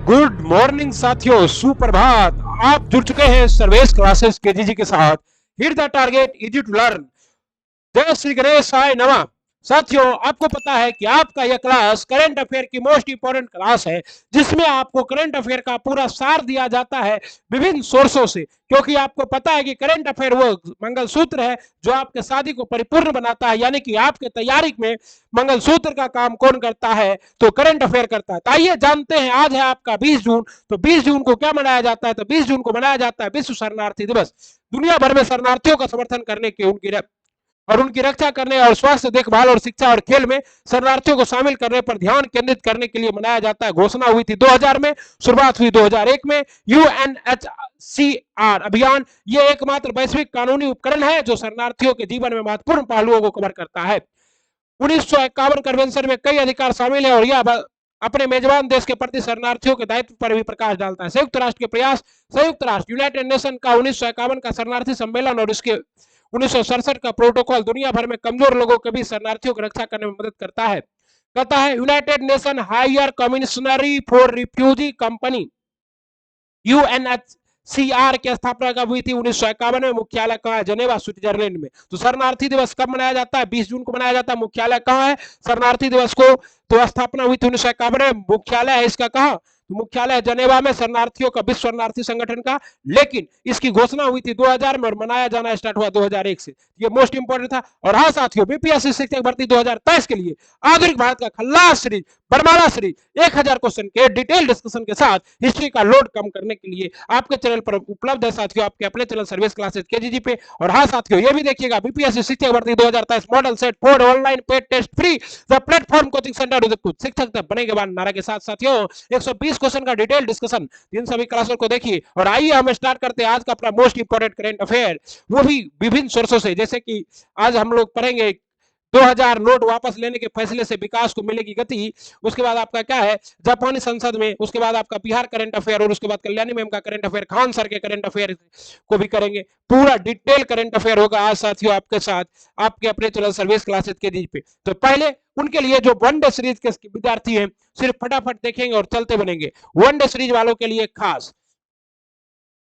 Good morning साथियों, सुप्रभात। आप जुड़ चुके हैं सर्वेश क्लासेस केजीजी के साथ। Hit the target, easy to learn. जय श्री गणेश आय नमः। साथियों, आपको पता है कि आपका यह क्लास करंट अफेयर की मोस्ट इंपोर्टेंट क्लास है, जिसमें आपको करंट अफेयर का पूरा सार दिया जाता है विभिन्न सोर्सों से। क्योंकि आपको पता है कि करंट अफेयर वो मंगलसूत्र है जो आपके शादी को परिपूर्ण बनाता है, यानी कि आपके तैयारी में मंगलसूत्र का काम कौन करता है? तो करंट अफेयर करता है। तो आइए जानते हैं, आज है आपका 20 जून। तो 20 जून को क्या मनाया जाता है? तो 20 जून को मनाया जाता है विश्व शरणार्थी दिवस। दुनिया भर में शरणार्थियों का समर्थन करने के उनकी रक्षा करने और स्वास्थ्य देखभाल और शिक्षा और खेल में शरणार्थियों को शामिल करने पर ध्यान केंद्रित करने के लिए मनाया जाता है। घोषणा हुई थी 2000 में, शुरुआत हुई 2001 में। यूएनएचसीआर अभियान ये एकमात्र वैश्विक कानूनी उपकरण है जो शरणार्थियों के जीवन में महत्वपूर्ण पहलुओं को कवर करता है। 1951 कन्वेंशन में कई अधिकार शामिल है और यह अपने मेजबान देश के प्रति शरणार्थियों के दायित्व पर भी प्रकाश डालता है। संयुक्त राष्ट्र के प्रयास, संयुक्त राष्ट्र यूनाइटेड नेशन का 1951 का शरणार्थी सम्मेलन और इसके 1967 का प्रोटोकॉल दुनिया भर में कमजोर लोगों के बीच शरणार्थियों की रक्षा करने में मदद करता है। कहता है United Nation higher commissionery for refugee company UNHCR की स्थापना कब हुई थी? 1951 में। मुख्यालय कहाँ है? जेनेवा, स्विट्जरलैंड में। तो शरणार्थी दिवस कब मनाया जाता है? 20 जून को मनाया जाता है। मुख्यालय कहाँ है शरणार्थी दिवस को? तो स्थापना हुई थी 1951 में। मुख्यालय है इसका कहाँ? मुख्यालय जेनेवा में, शरणार्थियों का विश्व शरणार्थी संगठन का। लेकिन इसकी घोषणा हुई थी 2000 में और मनाया जाना स्टार्ट हुआ 2001 से। ये मोस्ट इंपोर्टेंट था। और हाँ साथियों, बीपीएससी शिक्षक भर्ती 2023 के लिए आधुनिक भारत का खल्लास सीरीज, बरमाला सीरीज 1000 क्वेश्चन के डिटेल डिस्कशन के साथ हिस्ट्री का लोड कम करने के लिए आपके चैनल पर उपलब्ध है साथियों, आपके अपने चैनल सर्विस क्लासेस केजीजी पे। और हाँ साथियों, ये भी देखिएगा बीपीएससी शिक्षक भर्ती 2023 model set 4 online paid test free the platform coaching centre कुछ शिक्षक तक बनेंगे बाद नारा के साथ साथियों 120 क्वेश्चन का डिटेल डिस्कशन इन सभी क्लासों को देखिए। और आइए हम स्टार्ट करते हैं आज का अपना मोस्ट इंपोर्टेंट करंट अफेयर, वो भी विभिन्न सोर्सों से। जैसे कि आज हम लोग पढ़ेंगे 2000 नोट वापस लेने के फैसले से विकास को मिलेगी गति। उसके बाद आपका क्या है? जापानी संसद में। उसके बाद आपका बिहार करंट अफेयर और उसके बाद कल्याणी मैम का करंट अफेयर, खान सर के करंट अफेयर को भी करेंगे। पूरा डिटेल करंट अफेयर होगा आज साथियों आपके साथ, आपके अपने चैनल सर्विस क्लासेस के जी पे। तो पहले उनके लिए जो वनडे सीरीज के विद्यार्थी हैं सिर्फ फटाफट देखेंगे और चलते बनेंगे। वनडे सीरीज वालों के लिए खास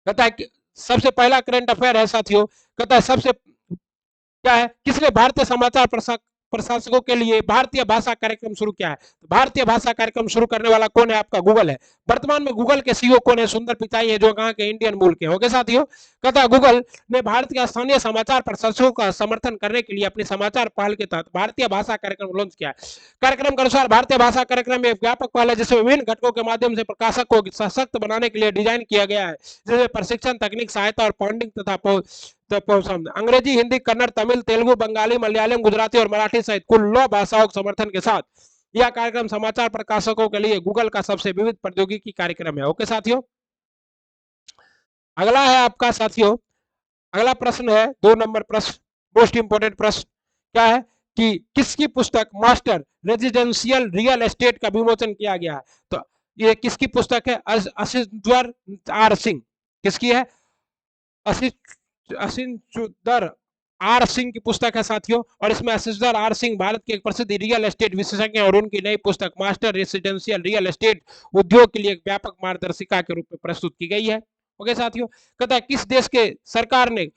कहता है कि सबसे पहला करंट अफेयर है साथियों, कहता है सबसे क्या है? किसने भारतीय समाचार प्रशासकों के लिए भारतीय भाषा कार्यक्रम शुरू किया है? तो भारतीय भाषा कार्यक्रम शुरू करने वाला कौन है? आपका गूगल है। वर्तमान में गूगल के सीईओ कौन है? सुंदर पिचाई है, जो कहाँ के इंडियन मूल के होंगे साथियों। कहता है गूगल ने भारत के स्थानीय समाचार प्रशासकों का समर्थन करने के लिए अपनी समाचार पहल के तहत भारतीय भाषा कार्यक्रम लॉन्च किया है। कार्यक्रम के अनुसार भारतीय भाषा कार्यक्रम एक व्यापक पहल है जिसमें विभिन्न घटकों के माध्यम से प्रकाशक को सशक्त बनाने के लिए डिजाइन किया गया है, जिसमें प्रशिक्षण, तकनीक सहायता और फंडिंग तथा अंग्रेजी, हिंदी, कन्नड़, तमिल, तेलुगु, बंगाली, मलयालम, गुजराती और मराठी सहित कुल 9 भाषाओं के समर्थन के साथ यह कार्यक्रम समाचार प्रकाशकों के लिए गूगल का सबसे विविध प्रौद्योगिकी कार्यक्रम है। ओके साथियों, अगला है आपका साथियों, अगला प्रश्न है 2 नंबर प्रश्न, मोस्ट इंपोर्टेंट प्रश्न। क्या है कि किसकी पुस्तक मास्टर रेजिडेंशियल रियल एस्टेट का विमोचन किया गया है? तो ये किसकी पुस्तक है? असिंदर आर सिंह। किसकी है? असिंदर आर सिंह की पुस्तक है साथियों। और इसमें असिंदर आर सिंह भारत के एक प्रसिद्ध रियल एस्टेट विशेषज्ञ और उनकी नई पुस्तक मास्टर रेसिडेंशियल रियल एस्टेट उद्योग के लिए एक व्यापक मार्गदर्शिका के रूप में प्रस्तुत की गई है। ओके साथियों, कहता है किस देश के सरकार ने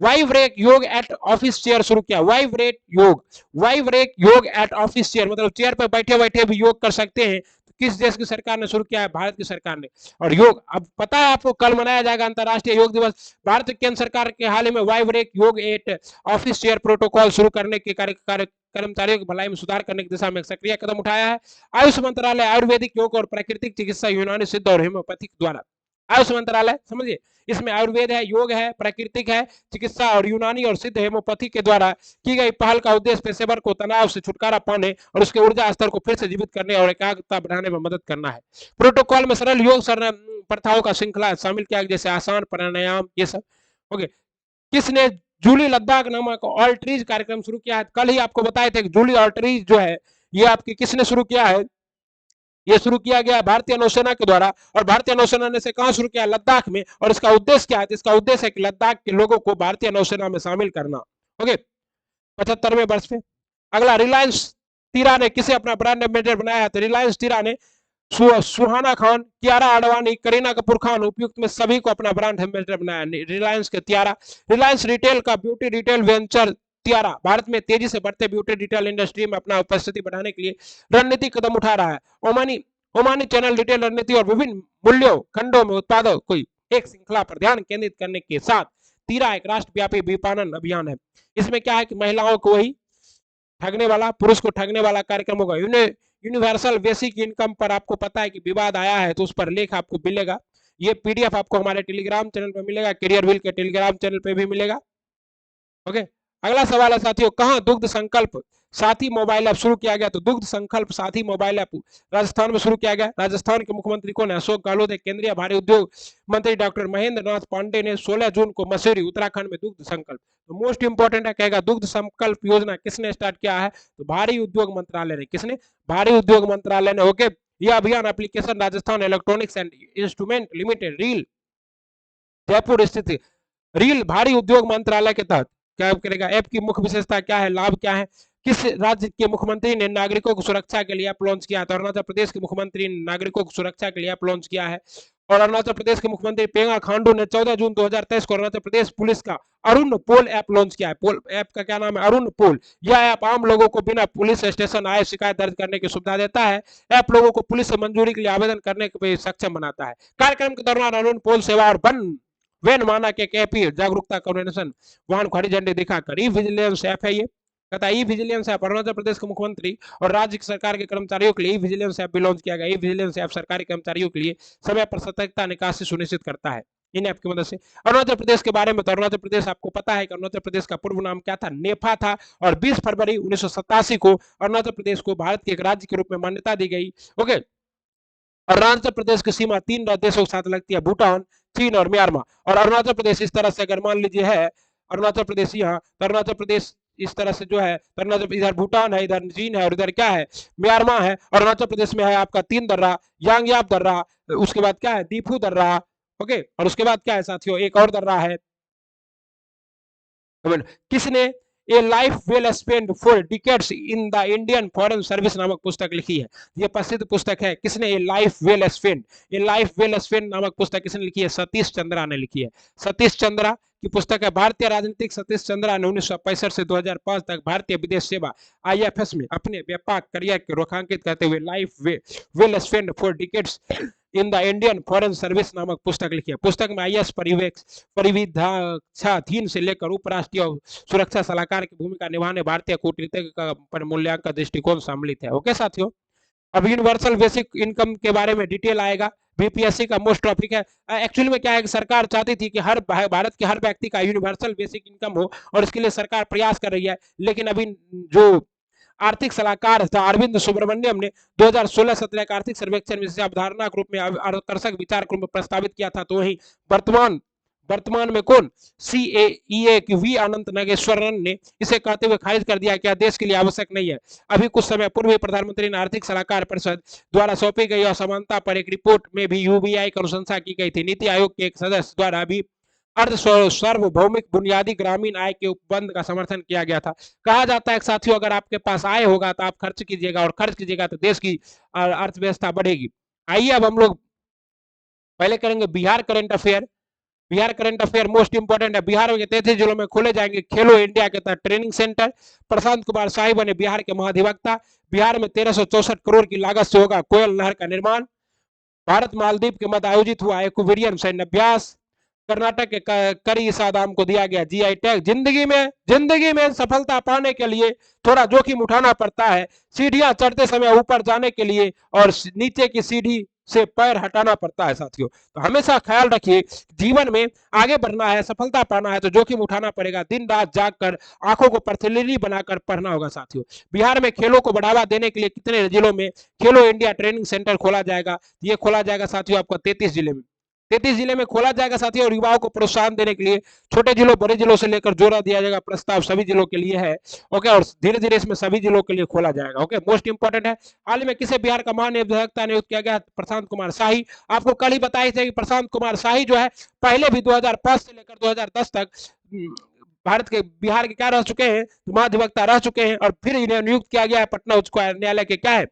वाइब्रेक योग एट ऑफिस चेयर शुरू किया? वाइब्रेक योग एट ऑफिस चेयर मतलब चेयर पर बैठे बैठे भी योग कर सकते हैं। तो किस देश की सरकार ने शुरू किया है? भारत की सरकार ने। और योग, अब पता है आपको, कल मनाया जाएगा अंतर्राष्ट्रीय योग दिवस। भारत केंद्र सरकार के हाल ही में वाइब्रेक योग एट ऑफिस चेयर प्रोटोकॉल शुरू करने के कर्मचारियों की भलाई में सुधार करने की दिशा में एक सक्रिय कदम उठाया है। आयुष मंत्रालय आयुर्वेदिक योग और प्राकृतिक चिकित्सा, यूनानी, सिद्ध और होम्योपैथिक द्वारा, आयुष मंत्रालय समझिए, इसमें आयुर्वेद है, योग है, प्राकृतिक है, चिकित्सा और यूनानी और सिद्ध हेमोपैथी के द्वारा की गई पहल का उद्देश्य पेशेवर को तनाव से छुटकारा पाने और उसके ऊर्जा स्तर को फिर से जीवित करने और एकाग्रता बढ़ाने में मदद करना है। प्रोटोकॉल में सरल योग प्रथाओं का श्रृंखला शामिल किया, जैसे आसान प्राणायाम, ये सब। ओके, किसने जूली लद्दाख नामक ऑल्ट्रीज कार्यक्रम शुरू किया है? कल ही आपको बताए थे कि जूली ऑल्ट्रीज जो है ये आपकी किसने शुरू किया है? ये शुरू किया गया भारतीय नौसेना के द्वारा। और भारतीय नौसेना ने से कहां शुरू किया? लद्दाख में। और इसका उद्देश्य क्या है? इसका उद्देश्य है कि लद्दाख के लोगों को भारतीय नौसेना में शामिल करना। ओके, 75वें वर्ष पे। अगला, रिलायंस टीरा ने किसे अपना ब्रांड एम्बेसडर बनाया है? तो रिलायंस टीरा ने सुहाना खान, कियारा आडवाणी, करीना कपूर खान उपयुक्त में सभी को अपना ब्रांड एम्बेसडर बनाया। रिलायंस के तियारा, रिलायंस रिटेल का beauty retail venture Tiyara Bharat में तेजी से बढ़ते ब्यूटी रिटेल इंडस्ट्री में अपना उपस्थिति बढ़ाने के लिए रणनीतिक कदम उठा रहा है। ओमानी ओमानी चैनल रिटेल रणनीति और विभिन्न मूल्यों खंडों में उत्पादों को एक श्रृंखला पर ध्यान केंद्रित करने के साथ तीरा एक राष्ट्रव्यापी विपणन अभियान है। इसमें क्या है कि महिलाओं को वही ठगने वाला, पुरुष को ठगने वाला कार्यक्रम होगा। यूनिवर्सल बेसिक इनकम पर आपको पता है कि विवाद आया है, तो उस पर लेख आपको मिलेगा। ये पीडीएफ आपको हमारे टेलीग्राम चैनल पर मिलेगा, करियर व्हील के टेलीग्राम चैनल पे भी मिलेगा। ओके, अगला सवाल है साथियों, कहां दुग्ध संकल्प साथी मोबाइल ऐप शुरू किया गया? तो दुग्ध संकल्प साथी मोबाइल ऐप राजस्थान में शुरू किया गया। राजस्थान के मुख्यमंत्री कौन है? अशोक गहलोत है। केंद्रीय भारी उद्योग मंत्री डॉक्टर महेंद्र नाथ पांडे ने 16 जून को मसूरी उत्तराखंड में दुग्ध संकल्प, तो मोस्ट इंपोर्टेंट है, कहेगा दुग्ध संकल्प योजना किसने स्टार्ट किया है? तो भारी उद्योग मंत्रालय ने। किसने? भारी उद्योग मंत्रालय ने। ओके, यह अभियान application Rajasthan electronics and instrument limited reel Jaipur स्थित रील भारी उद्योग मंत्रालय के तहत क्या करेगा? ऐप की मुख्य विशेषता क्या है? लाभ क्या है? किस राज्य के मुख्यमंत्री ने नागरिकों की सुरक्षा के लिए ऐप लॉन्च किया? तो अरुणाचल प्रदेश के मुख्यमंत्री ने नागरिकों की सुरक्षा के लिए ऐप लॉन्च किया है। और अरुणाचल प्रदेश के मुख्यमंत्री पेमा खांडू ने 14 जून 2023 को अरुणाचल प्रदेश पुलिस का अरुण पोल ऐप लॉन्च किया है। पोल ऐप का क्या नाम है? अरुण पोल। यह ऐप आम लोगों को बिना पुलिस स्टेशन आए शिकायत दर्ज करने की सुविधा देता है। ऐप लोगों को पुलिस से मंजूरी के लिए आवेदन करने के सक्षम बनाता है। कार्यक्रम के दौरान अरुण पोल सेवा और वन वैन माना के एपी जागरूकता कोऑर्डिनेशन वाहन को हरी झंडी दिखाकर ई विजिलेंस ऐप है। ये कहता है ई विजिलेंस ऐप अरुणाचल प्रदेश के मुख्यमंत्री और राज्य सरकार के कर्मचारियों के लिए ई विजिलेंस ऐप भी लॉन्च किया गया। ई विजिलेंस ऐप सरकारी कर्मचारियों के लिए समय पर सतर्कता निकासी सुनिश्चित करता है इन ऐप की मदद से। अरुणाचल प्रदेश के बारे में तो अरुणाचल प्रदेश आपको पता है कि अरुणाचल प्रदेश का पूर्व नाम क्या था? नेफा था। और 20 फरवरी 1987 को अरुणाचल प्रदेश को भारत के एक राज्य के रूप में मान्यता दी गई। ओके, अरुणाचल प्रदेश की सीमा 3 देशों के साथ लगती है, भूटान, चीन और म्यांमार। और अरुणाचल प्रदेश इस तरह से अगर मान लीजिए है अरुणाचल प्रदेश यहाँ, तो अरुणाचल प्रदेश इस तरह से जो है अरुणाचल, इधर भूटान है, इधर चीन है और इधर क्या है? म्यांमार है। अरुणाचल प्रदेश में है आपका 3 दर्रा, यांगयाप दर्रा, उसके बाद क्या है? दीफू दर्रा। ओके, और उसके बाद क्या है साथियों? एक और दर्रा है। किसने ए life well spend for decades in the Indian foreign service नामक पुस्तक लिखी है? ये प्रसिद्ध पुस्तक है। किसने? ए लाइफ वेल स्पेंड, ए लाइफ वेल स्पेंड नामक पुस्तक किसने लिखी है? सतीश चंद्रा ने लिखी है। सतीश चंद्रा की पुस्तक है। भारतीय राजनीतिक सतीश चंद्रा ने 1965 से 2005 तक भारतीय विदेश सेवा आईएफएस में अपने व्यापक करियर को रेखांकित करते हुए life well spend for decades in the Indian foreign service नामक पुस्तक लिखी है। पुस्तक में आईएएस परिवीक्षाधीन से लेकर उपराष्ट्रीय सुरक्षा सलाहकार की भूमिका निभाने भारतीय कूटनीतिक पर मूल्यांकन दृष्टिकोण सम्मिलित है। ओके साथियों, अब यूनिवर्सल बेसिक इनकम के बारे में डिटेल आएगा। बीपीएससी का मोस्ट टॉपिक है। एक्चुअली में क्या है कि सरकार चाहती थी कि हर भारत के हर व्यक्ति का यूनिवर्सल बेसिक इनकम हो, और इसके लिए सरकार प्रयास कर रही है। लेकिन अभी जो आर्थिक सलाहकार था अरविंद सुब्रमण्यम ने 2016-17 के आर्थिक सर्वेक्षण में इसे अवधारणा के रूप में आकर्षक विचार के रूप में प्रस्तावित किया था। तो वही वर्तमान में कौन? CAEA की वी अनंत नागेश्वरन ने इसे कहते हुए खारिज कर दिया कि देश के लिए आवश्यक नहीं है। अभी कुछ समय पूर्व प्रधानमंत्री ने आर्थिक सलाहकार परिषद द्वारा सौंपी गई असमानता पर एक रिपोर्ट में भी यूबीआई की अनुशंसा की गई थी। नीति आयोग के एक सदस्य द्वारा भी अर्ध सार्वभौमिक बुनियादी ग्रामीण आय के उपबंध का समर्थन किया गया था। कहा जाता है कि साथियों, अगर आपके पास आय होगा तो आप खर्च कीजिएगा, और खर्च कीजिएगा तो देश की अर्थव्यवस्था बढ़ेगी। आइए अब हम लोग पहले करेंगे Bihar current affair. Bihar current affair most important है। बिहार के 33 जिलों में खोले जाएंगे खेलो इंडिया के तहत ट्रेनिंग सेंटर। प्रशांत कुमार शाही बने बिहार के महाधिवक्ता। बिहार में 1364 करोड़ की लागत से होगा कोयल नहर का निर्माण। भारत मालदीव के मध्य आयोजित हुआ एक्विरियम सैन्य अभ्यास। कर्नाटक के करी सादाम को दिया गया जीआई टैग। जिंदगी में सफलता पाने के लिए थोड़ा जोखिम उठाना पड़ता है। सीढ़ियां चढ़ते समय ऊपर जाने के लिए और नीचे की सीढ़ी से पैर हटाना पड़ता है साथियों। तो हमेशा ख्याल रखिए, जीवन में आगे बढ़ना है, सफलता पाना है तो जोखिम उठाना पड़ेगा। दिन रात जाग कर आंखों को प्रतिलिपि बनाकर पढ़ना होगा साथियों। बिहार में खेलों को बढ़ावा देने के लिए कितने जिलों में खेलो इंडिया ट्रेनिंग सेंटर खोला जाएगा? ये खोला जाएगा साथियों आपका 33 जिले में। 33 जिले में खोला जाएगा साथियों। और युवाओं को प्रोत्साहन देने के लिए छोटे जिलों बड़े जिलों से लेकर जोड़ा दिया जाएगा। प्रस्ताव सभी जिलों के लिए है। ओके, और धीरे धीरे इसमें सभी जिलों के लिए खोला जाएगा। ओके, मोस्ट इंपोर्टेंट है। हाल में किसे बिहार का महानिदेशक नियुक्त किया गया? प्रशांत कुमार शाही। आपको कल ही बताई थी कि प्रशांत कुमार शाही जो है पहले भी 2005 से लेकर 2010 तक भारत के बिहार के क्या रह चुके हैं? महाधिवक्ता रह चुके हैं। और फिर इन्हें नियुक्त किया गया है पटना उच्च न्यायालय के क्या है?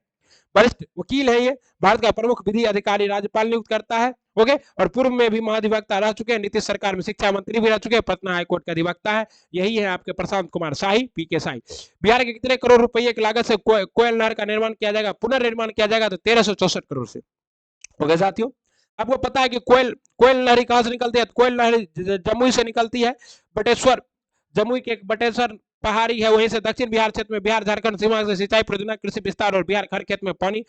वरिष्ठ वकील है ये, भारत का प्रमुख विधि अधिकारी राज्यपाल नियुक्त करता है। ओके, और पूर्व में भी महाधिवक्ता रह चुके हैं, नीतीश सरकार में शिक्षा मंत्री भी रह चुके हैं, पटना हाईकोर्ट के अधिवक्ता है, यही है आपके प्रशांत कुमार शाही, पीके शाही। बिहार के कितने करोड़ रुपए की लागत से कोयल नहर का निर्माण किया जाएगा, पुनर्निर्माण किया जाएगा, तो 1364 करोड़ से। ओके साथियों, आपको पता है कि कोयल कोयल नहरी कहां से निकलती है, कोयल नहरी जमुई से निकलती है, बटेश्वर, जमुई के बटेश्वर पहाड़ी है, वहीं से दक्षिण बिहार क्षेत्र में बिहार झारखंड सीमा से सिंचाई परियोजना, कृषि विस्तार और बिहार हर खेत में पानी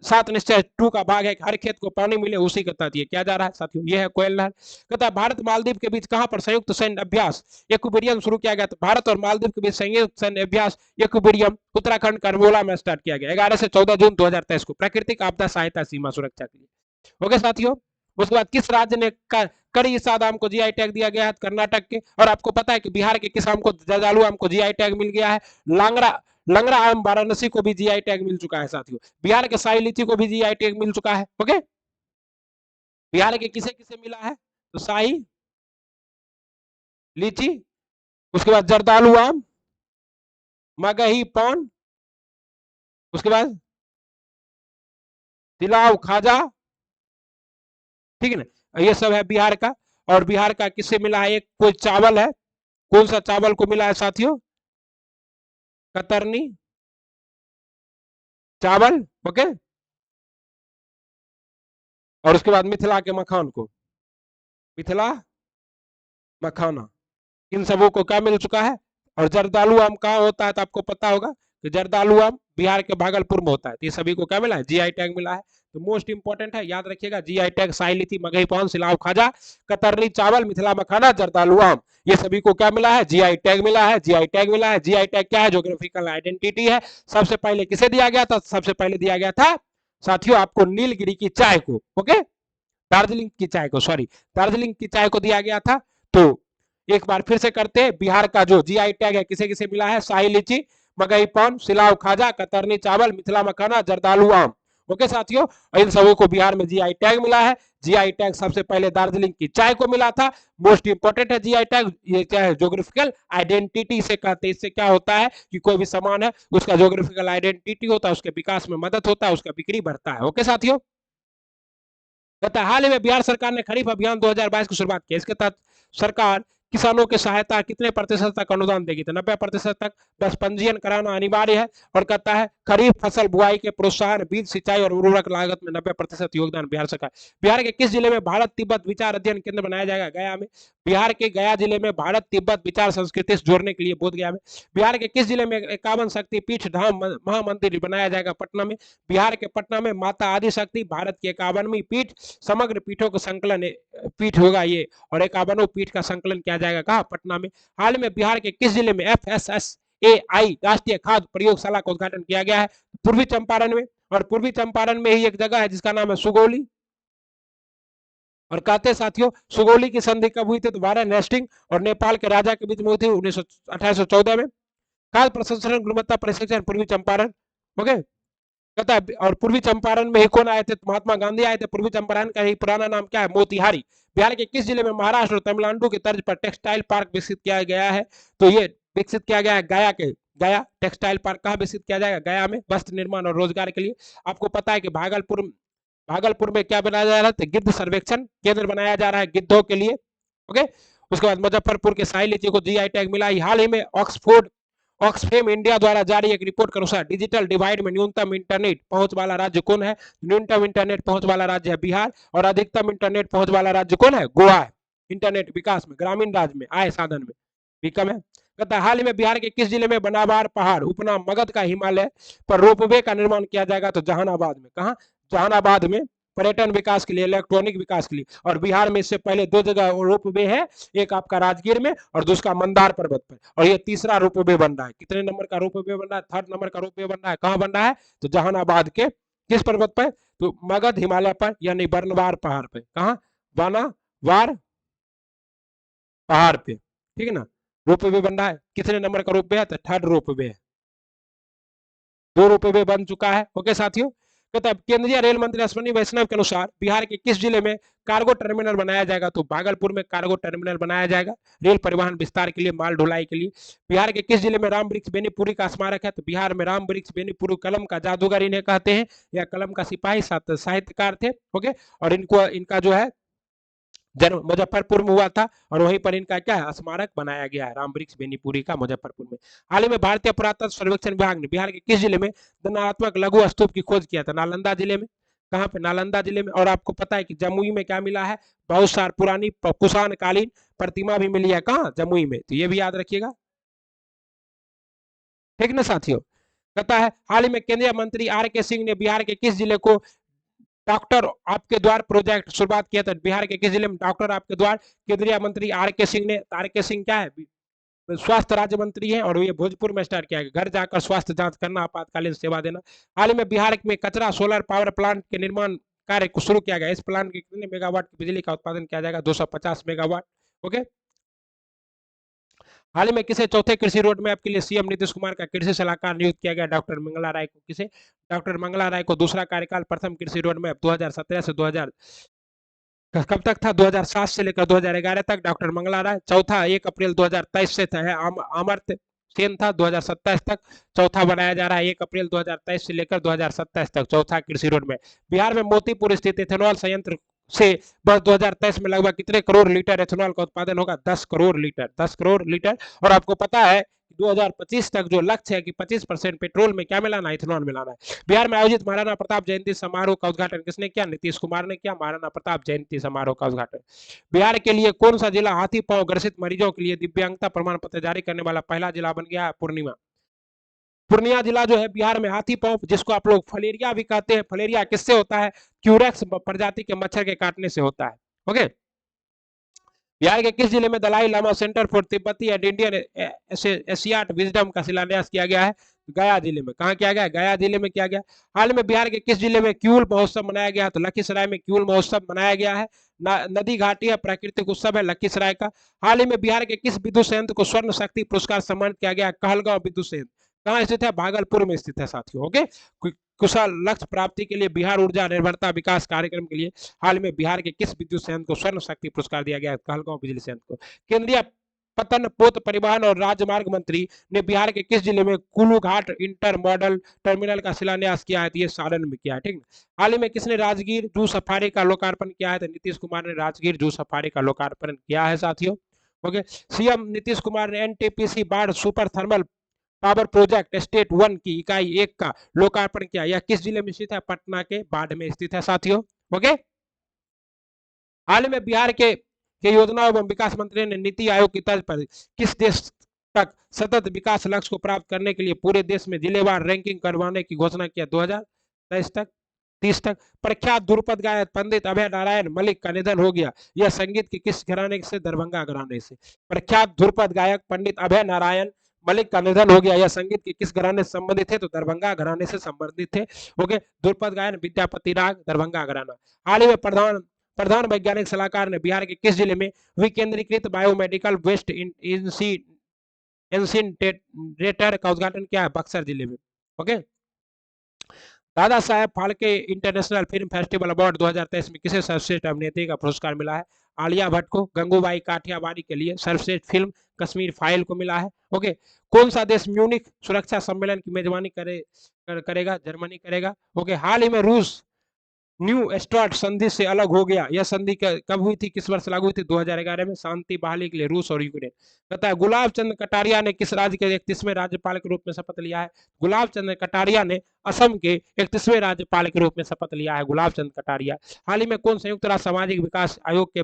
7 निश्चय 2 का भाग है, हर खेत को पानी मिले, उसी के तहत ये क्या जा रहा है साथियों, ये है कोयल नहर। कहता है भारत मालदीव के बीच कहां पर संयुक्त सैन्य अभ्यास एक्विबेरियम शुरू किया गया, तो भारत और मालदीव के बीच संयुक्त सैन्य अभ्यास एक्विबेरियम उत्तराखंड करमोला में स्टार्ट किया गया 11 से 14 जून 2023 को, प्राकृतिक आपदा सहायता सीमा सुरक्षा के लिए। ओके साथियों, उसके बाद किस राज्य ने कड़ी साद आम को जीआई टैग दिया गया है, कर्नाटक के। और आपको पता है कि बिहार के किस आम को, जर्दालू आम को जीआई टैग मिल गया है। लांगड़ा लंगड़ा आम वाराणसी को भी जीआई टैग मिल चुका है साथियों। बिहार के शाही लीची को भी जीआई टैग मिल चुका है। ओके, बिहार के किसे किसे मिला है, तो शाही लीची, उसके बाद जर्दालू आम, मगही पान, उसके बाद तिलाव खाजा, ठीक है ना, ये सब है बिहार का। और बिहार का किससे मिला है, एक कोई चावल है, कौन सा चावल को मिला है साथियों, कतरनी चावल। ओके, और उसके बाद मिथिला के मखान को, मिथिला मखाना, इन सबों को क्या मिल चुका है। और जर्दालू आम कहाँ होता है, तो आपको पता होगा कि जर्दालू आम बिहार के भागलपुर में होता है। ये सभी को क्या मिला है, जीआई टैग मिला है। तो मोस्ट इंपोर्टेंट है, याद रखिएगा, जीआई टैग शाही लीची, मगही पान, सिलाव खाजा, कतरनी चावल, मिथिला मखाना, जर्दालू आम, ये सभी को क्या मिला है, जीआई टैग मिला है। जीआई टैग मिला है। जीआई टैग क्या है, ज्योग्राफिकल आइडेंटिटी है। सबसे पहले किसे दिया गया था, सबसे पहले दिया गया था साथियों आपको नीलगिरी की चाय को। ओके, दार्जिलिंग की चाय को, सॉरी, दार्जिलिंग की चाय को दिया गया था। तो एक बार फिर से करते हैं, बिहार का जो जीआई टैग है किसे किसे मिला है, शाही लीची, मगही पान, सिलाव खाजा, कतरनी चावल, मिथिला मखाना, जर्दालू आम। ओके साथियों, इन सबों को बिहार में जीआई टैग मिला है। जीआई टैग सबसे पहले दार्जिलिंग की चाय को मिला था। मोस्ट इंपोर्टेंट है जीआई टैग, ये क्या है, ज्योग्राफिकल आइडेंटिटी से कहते हैं। इससे क्या होता है कि कोई भी सामान है उसका ज्योग्राफिकल आइडेंटिटी होता है, उसके विकास में मदद होता है, उसका बिक्री बढ़ता है। ओके साथियों, कहता है हाल ही में बिहार सरकार ने खरीफ अभियान 2022 की शुरुआत की। इसके तहत सरकार किसानों की सहायता कितने प्रतिशत तक अनुदान देगी, तो 90% तक। बस पंजीयन कराना अनिवार्य है। और कहता है खरीफ फसल बुआई के प्रोत्साहन, बीज, सिंचाई और उर्वरक लागत में 90% योगदान बिहार सरकार। बिहार के किस जिले में भारत तिब्बत विचार अध्ययन केंद्र बनाया जाएगा, गया में। बिहार के गया जिले में भारत तिब्बत विचार संस्कृति से जोड़ने के लिए बोध गया में। बिहार के किस जिले में 51 शक्ति पीठ धाम महामंदिर बनाया जाएगा, पटना में। बिहार के पटना में माता आदि शक्ति भारत की 51वीं पीठ, समग्र पीठों का संकलन पीठ होगा ये, और 51 पीठ का संकलन किया जाएगा कहा, पटना में। हाल में बिहार के किस जिले में FSSAI राष्ट्रीय खाद्य प्रयोगशाला का उद्घाटन किया गया है, पूर्वी चंपारण में। और पूर्वी चंपारण में ही एक जगह है जिसका नाम है सुगौली। और कहते साथियों सुगौली की संधि कब हुई थी, तो वारेन हेस्टिंग और नेपाल के राजा के बीच में हुई थी 1814 में। खाद्य प्रसंस्करण गुणवत्ता प्रशिक्षण पूर्वी चंपारण। ओके, कहता है और पूर्वी चंपारण में ही कौन आए थे, महात्मा गांधी आए थे। पूर्वी चंपारण का ही पुराना नाम क्या है, मोतिहारी। बिहार के किस जिले में महाराष्ट्र और तमिलनाडु की तर्ज पर टेक्सटाइल पार्क विकसित किया गया है, तो ये विकसित किया गया है गया के, गया टेक्सटाइल पार्क कहाँ विकसित किया जाएगा, गया में, वस्त्र निर्माण और रोजगार के लिए। आपको पता है कि भागलपुर में क्या बनाया जा रहा है, गिद्ध सर्वेक्षण केंद्र बनाया जा रहा है गिद्धों के लिए। ओके, उसके बाद मुजफ्फरपुर के शाही लीची को जीआई टैग मिला। हाल ही में ऑक्सफेम इंडिया द्वारा जारी एक रिपोर्ट के अनुसार डिजिटल डिवाइड में न्यूनतम इंटरनेट पहुंच वाला राज्य कौन है, न्यूनतम इंटरनेट पहुंच वाला राज्य है बिहार। और अधिकतम इंटरनेट पहुंच वाला राज्य कौन है, गोवा है। इंटरनेट विकास में, ग्रामीण राज्य में, आय साधन में भी कम है। कहता हाल ही में बिहार के किस जिले में बनावार पहाड़ उपनाम मगध का हिमालय पर रोपवे का निर्माण किया जाएगा, तो जहानाबाद में। कहा, जहानाबाद में, पर्यटन विकास के लिए, इलेक्ट्रॉनिक विकास के लिए। और बिहार में इससे पहले 2 जगह रोपवे है, एक आपका राजगीर में और दूसरा मंदार पर्वत पर। और ये तीसरा रोपवे बन रहा है। कितने नंबर का रोपवे बन रहा है, 3rd नंबर का रोपवे बन रहा है। कहां बन रहा है, तो जहानाबाद के किस पर्वत पर, तो मगध हिमालय पर, यानी बर्नवार पहाड़ पे। कहा, बानावार पहाड़ पे, ठीक है ना, रोपवे बन रहा है। कितने नंबर का रोपवे है, तो 3rd रोपवे है। 2 रोपवे बन चुका है। ओके साथियों, कहता है केंद्रीय रेल मंत्री अश्विनी वैष्णव के अनुसार बिहार के किस जिले में कार्गो टर्मिनल बनाया जाएगा? तो भागलपुर में कार्गो टर्मिनल बनाया जाएगा रेल परिवहन विस्तार के लिए, माल ढुलाई के लिए। बिहार के किस जिले में राम वृक्ष बेनीपुरी का स्मारक है? तो बिहार में राम वृक्ष बेनीपुरी कलम का जादूगर इन्हें कहते हैं, या कलम का सिपाही साहित्यकार थे। ओके, और इनको इनका जो है जन्म मुजफ्फरपुर में हुआ था, और वहीं पर इनका क्या है, स्मारक बनाया गया है राम वृक्ष बेनीपुरी का मुजफ्फरपुर में। हाल ही में भारतीय पुरातत्व सर्वेक्षण विभाग ने बिहार के किस जिले में दंडात्मक लघु स्तूप की खोज किया था? नालंदा जिले में। कहाँ पे? नालंदा जिले में। और आपको पता है कि जमुई में क्या मिला है? बहुत सारी पुरानी कुषाण कालीन प्रतिमा भी मिली है। कहाँ? जमुई में। तो ये भी याद रखिएगा, ठीक ना साथियों। कहता है हाल ही में केंद्रीय मंत्री आर के सिंह ने बिहार के किस जिले को डॉक्टर आपके द्वार प्रोजेक्ट शुरुआत किया था? बिहार के किस जिले में डॉक्टर आपके द्वार? केंद्रीय मंत्री आर के सिंह ने। आर के सिंह क्या है? स्वास्थ्य राज्य मंत्री हैं, और ये भोजपुर में स्टार्ट किया गया, घर जाकर स्वास्थ्य जांच करना, आपातकालीन सेवा देना। हाल ही में बिहार में कचरा सोलर पावर प्लांट के निर्माण कार्य को शुरू किया गया। इस प्लांट के कितने मेगावाट की बिजली का उत्पादन किया जाएगा? 250 मेगावाट। ओके, हाल ही में किसे चौथे कृषि रोड मैप के लिए सीएम नीतीश कुमार का कृषि सलाहकार नियुक्त किया गया? डॉक्टर मंगला राय को। किसे? डॉक्टर मंगला राय को। दूसरा कार्यकाल प्रथम कृषि रोड मैप 2017 से 2000 कब तक था? 2007 से लेकर 2011 तक डॉक्टर मंगला राय। चौथा 1 अप्रैल 2023 से है अमर्त्य सेन था 2027 तक। चौथा बनाया जा रहा है 1 अप्रैल 2023 से लेकर 2027 तक, चौथा कृषि रोड में। बिहार में मोतीपुर स्थित इथेनॉल संयंत्र से वर्ष 2023 में लगभग कितने करोड़ लीटर एथेनॉल का उत्पादन होगा? 10 करोड़ लीटर। 10 करोड़ लीटर। और आपको पता है 2025 तक जो लक्ष्य है कि 25% पेट्रोल में क्या मिलाना है? इथेनॉल मिलाना है। बिहार में आयोजित महाराणा प्रताप जयंती समारोह का उद्घाटन किसने किया? नीतीश कुमार ने किया महाराणा प्रताप जयंती समारोह का उद्घाटन। बिहार के लिए कौन सा जिला हाथी पांव ग्रसित मरीजों के लिए दिव्यांगता प्रमाण पत्र जारी करने वाला पहला जिला बन गया है? पूर्णिमा। पूर्णिया जिला जो है बिहार में हाथी पांव, जिसको आप लोग फलेरिया भी कहते हैं, फलेरिया किससे होता है? क्यूरेक्स प्रजाति के मच्छर के काटने से होता है। ओके, बिहार के किस जिले में दलाई लामा सेंटर फॉर तिब्बती एंड इंडियन एशियाट विजडम का शिलान्यास किया गया है? गया जिले में। कहाँ किया गया? गया जिले में किया गया। हाल में बिहार के किस जिले में क्यूल महोत्सव मनाया गया? तो लखीसराय में क्यूल महोत्सव मनाया गया है। नदी घाटी है, प्राकृतिक उत्सव है लखीसराय का। हाल ही में बिहार के किस विद्युत संयंत्र को स्वर्ण शक्ति पुरस्कार सम्मानित किया गया? कहलगांव विद्युत संयंत्र। कहाँ स्थित है? भागलपुर में स्थित है साथियों। ओके, कुशल लक्ष्य प्राप्ति के लिए बिहार ऊर्जा निर्भरता विकास कार्यक्रम के लिए हाल में बिहार के किस विद्युत संयंत्र को स्वर्ण शक्ति पुरस्कार दिया गया? कहलगांव बिजली संयंत्र को। केंद्रीय पतन पोत परिवहन और राजमार्ग मंत्री ने बिहार के किस जिले में कुलूघाट इंटर मॉडल टर्मिनल का शिलान्यास किया है? तो ये सारण में किया है। ठीक है, हाल ही में किसने राजगीर जू सफारी का लोकार्पण किया है? तो नीतीश कुमार ने राजगीर जू सफारी का लोकार्पण किया है साथियों। ओके, सीएम नीतीश कुमार ने एनटीपीसी बाढ़ super thermal power project state 1 की इकाई 1 का लोकार्पण किया। यह किस जिले में स्थित है? पटना के बाढ़ में स्थित है साथियों। ओके, हाल ही में बिहार के योजना एवं विकास मंत्री ने नीति आयोग की तर्ज पर किस देश तक सतत विकास लक्ष्य को प्राप्त करने के लिए पूरे देश में जिलेवार रैंकिंग करवाने की घोषणा किया? 2023 तक, 30 तक। प्रख्यात ध्रुपद गायक पंडित अभय नारायण मलिक का निधन हो गया। यह संगीत के किस घराने से? दरभंगा घराने से। प्रख्यात ध्रुपद गायक पंडित अभय नारायण मलिक का निधन हो गया। यह संगीत के किस घराने से संबंधित थे? तो दरभंगा घराने से संबंधित थे। ओके, ध्रुपद गायन विद्यापति राग दरभंगा घराना। हाल ही में प्रधान वैज्ञानिक सलाहकार ने बिहार के किस जिले में विकेंद्रीकृत बायोमेडिकल वेस्ट इंसिनरेटर का उद्घाटन किया है? बक्सर जिले में। Okay, Dada Saheb Phalke international film festival award 2023 में किसे सर्वश्रेष्ठ अभिनेत्री का पुरस्कार मिला है? आलिया भट्ट को। गंगूबाई काठियावाड़ी के लिए सर्वश्रेष्ठ फिल्म कश्मीर फाइल को मिला है। ओके, कौन सा देश म्यूनिख सुरक्षा सम्मेलन की मेजबानी करेगा? जर्मनी करेगा। ओके, हाल ही में रूस न्यू स्टार्ट संधि से अलग हो गया। यह संधि कब हुई थी? किस वर्ष लागू हुई थी? 2011 में। शांति बहाली के लिए रूस और यूक्रेन। कहता है गुलाब चंद कटारिया ने किस राज्य के 31वें राज्यपाल के रूप में शपथ लिया है? गुलाब चंद कटारिया ने असम के 31वें राज्यपाल के रूप में शपथ लिया है। गुलाब चंद कटारिया। हाल ही में कौन संयुक्त राष्ट्र सामाजिक विकास आयोग के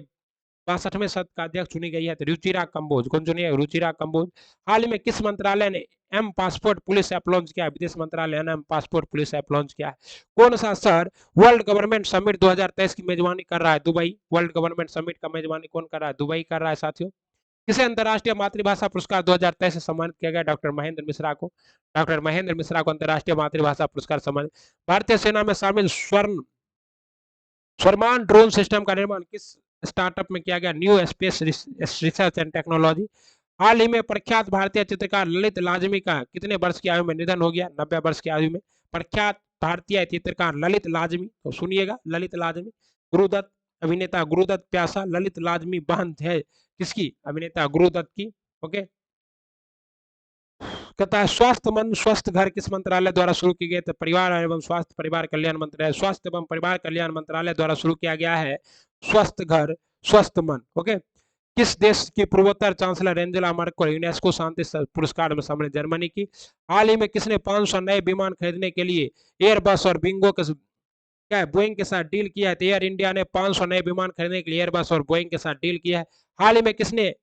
62वें सत्र का अध्यक्ष चुनी गई है? तो रुचिरा कंबोज। कौन चुनी है? रुचिरा कंबोज। हाल ही में किस मंत्रालय ने M passport police app launch किया है? विदेश मंत्रालय ने M passport police app launch किया है। कौन सा शहर वर्ल्ड गवर्नमेंट समिट 2023 की मेजबानी कर रहा है? दुबई। वर्ल्ड गवर्नमेंट समिट का मेजबानी कौन कर रहा है? दुबई कर रहा है साथियों। किसे अंतर्राष्ट्रीय मातृभाषा पुरस्कार 2023 से सम्मानित किया गया? डॉक्टर महेंद्र मिश्रा को। डॉक्टर महेंद्र मिश्रा को अंतर्राष्ट्रीय मातृभाषा पुरस्कार सम्मानित। भारतीय सेना में शामिल स्वरमान ड्रोन सिस्टम का निर्माण किस स्टार्टअप में किया गया? New space research and technology. हाल ही में प्रख्यात भारतीय चित्रकार ललित लाजमी का कितने वर्ष की आयु में निधन हो गया? 90 वर्ष की आयु में। प्रख्यात भारतीय चित्रकार ललित लाजमी, तो सुनिएगा ललित लाजमी। गुरुदत्त, अभिनेता गुरुदत्त प्यासा, ललित लाजमी बहन है किसकी, अभिनेता गुरुदत्त की। ओके, कहता है स्वास्थ्य मन स्वस्थ घर किस मंत्रालय द्वारा शुरू की गई, तो परिवार एवं स्वास्थ्य परिवार कल्याण मंत्रालय, स्वास्थ्य एवं परिवार कल्याण मंत्रालय द्वारा शुरू किया गया है स्वस्थ घर स्वस्थ मन। ओके, किस देश की पूर्वोत्तर चांसलर एंजेला मर्केल यूनेस्को शांति पुरस्कार में शामिल, जर्मनी की। हाल ही में किसने 500 नए विमान खरीदने के लिए एयरबस और बिंगो के क्या है बोइंग के साथ डील किया है, तो एयर इंडिया ने 500 नए विमान खरीदने के लिए एयरबस और बोइंग के साथ डील किया है। हाल ही में किसने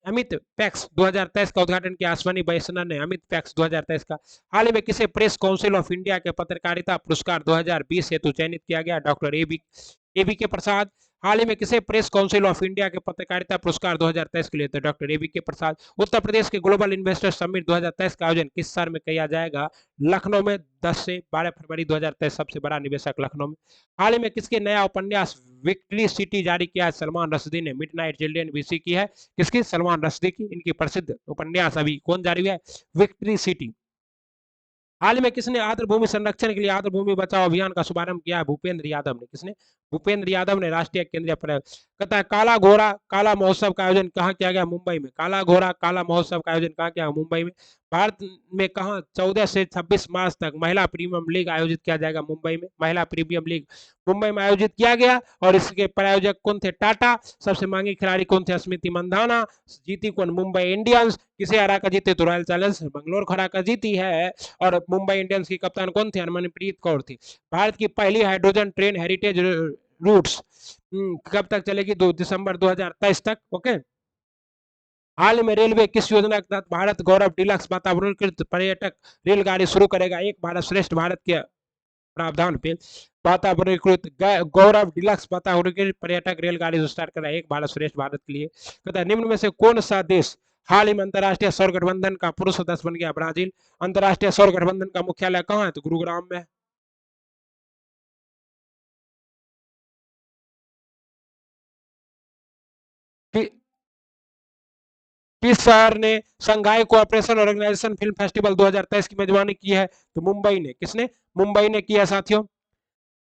अमित पैक्स 2023 का उद्घाटन किया, अश्वनी वैष्णव ने अमित पैक्स 2023 का। हाल ही में किसे प्रेस काउंसिल ऑफ इंडिया के पत्रकारिता पुरस्कार 2020 हेतु चयनित किया गया, डॉक्टर एबी के प्रसाद। हाल ही में किसे प्रेस काउंसिल ऑफ इंडिया के पत्रकारिता पुरस्कार 2023 के लिए, तो डॉक्टर एबी के प्रसाद। उत्तर प्रदेश के ग्लोबल इन्वेस्टर समिट 2023 का आयोजन किस शहर में किया जाएगा, लखनऊ में 10 से 12 फरवरी 2023, सबसे बड़ा निवेशक लखनऊ में। हाल ही में किसके नया उपन्यास विक्ट्री सिटी जारी किया है, सलमान रश्दी ने, मिडनाइट चिल्ड्रन वीसी की है, किसकी, सलमान रश्दी की। इनकी प्रसिद्ध उपन्यास अभी कौन जारी हुआ है, विक्ट्री सिटी। हाल में किसने आर्द्रभूमि संरक्षण के लिए आर्द्रभूमि बचाओ अभियान का शुभारंभ किया है, भूपेंद्र यादव ने। किसने, भूपेंद्र यादव ने, राष्ट्रीय केंद्रीय पर्यटन। कहता है काला घोड़ा काला महोत्सव का आयोजन कहाँ किया गया, मुंबई में। काला घोड़ा काला महोत्सव का आयोजन कहाँ किया, मुंबई में। भारत में कहा 14 से 26 मार्च तक महिला प्रीमियम लीग आयोजित किया जाएगा, मुंबई में। महिला प्रीमियम लीग मुंबई में आयोजित किया गया, और इसके प्रायोजक कौन थे, टाटा। सबसे महंगी खिलाड़ी कौन थे, स्मृति मंदाना। जीती कौन, मुंबई इंडियंस। किसे हरा कर जीते, तो रॉयल चैलेंजर्स बेंगलोर हरा कर जीती है। और मुंबई इंडियंस की कप्तान कौन थे, हरमनप्रीत कौर थी। भारत की पहली हाइड्रोजन ट्रेन हेरिटेज रूट्स कब तक चलेगी, 2 दिसंबर 2023 तक। ओके, हाल में रेलवे किस योजना के तहत भारत गौरव डिलक्स वातावरणकृत पर्यटक रेलगाड़ी शुरू करेगा, एक भारत श्रेष्ठ भारत के प्रावधान पे वातावरणकृत गौरव डिलक्स वातावरणकृत पर्यटक रेलगाड़ी स्टार्ट करा, एक भारत श्रेष्ठ भारत के लिए। कहता है निम्न में से कौन सा देश हाल ही में अंतर्राष्ट्रीय सौर गठबंधन का पुरुष सदस्य बन गया, ब्राजील। अंतर्राष्ट्रीय सौर गठबंधन का मुख्यालय कहाँ है, तो गुरुग्राम में। किस शहर ने Shanghai cooperation organisation film festival 2023 की मेजबानी की है, तो मुंबई ने। किसने, मुंबई ने किया साथियों।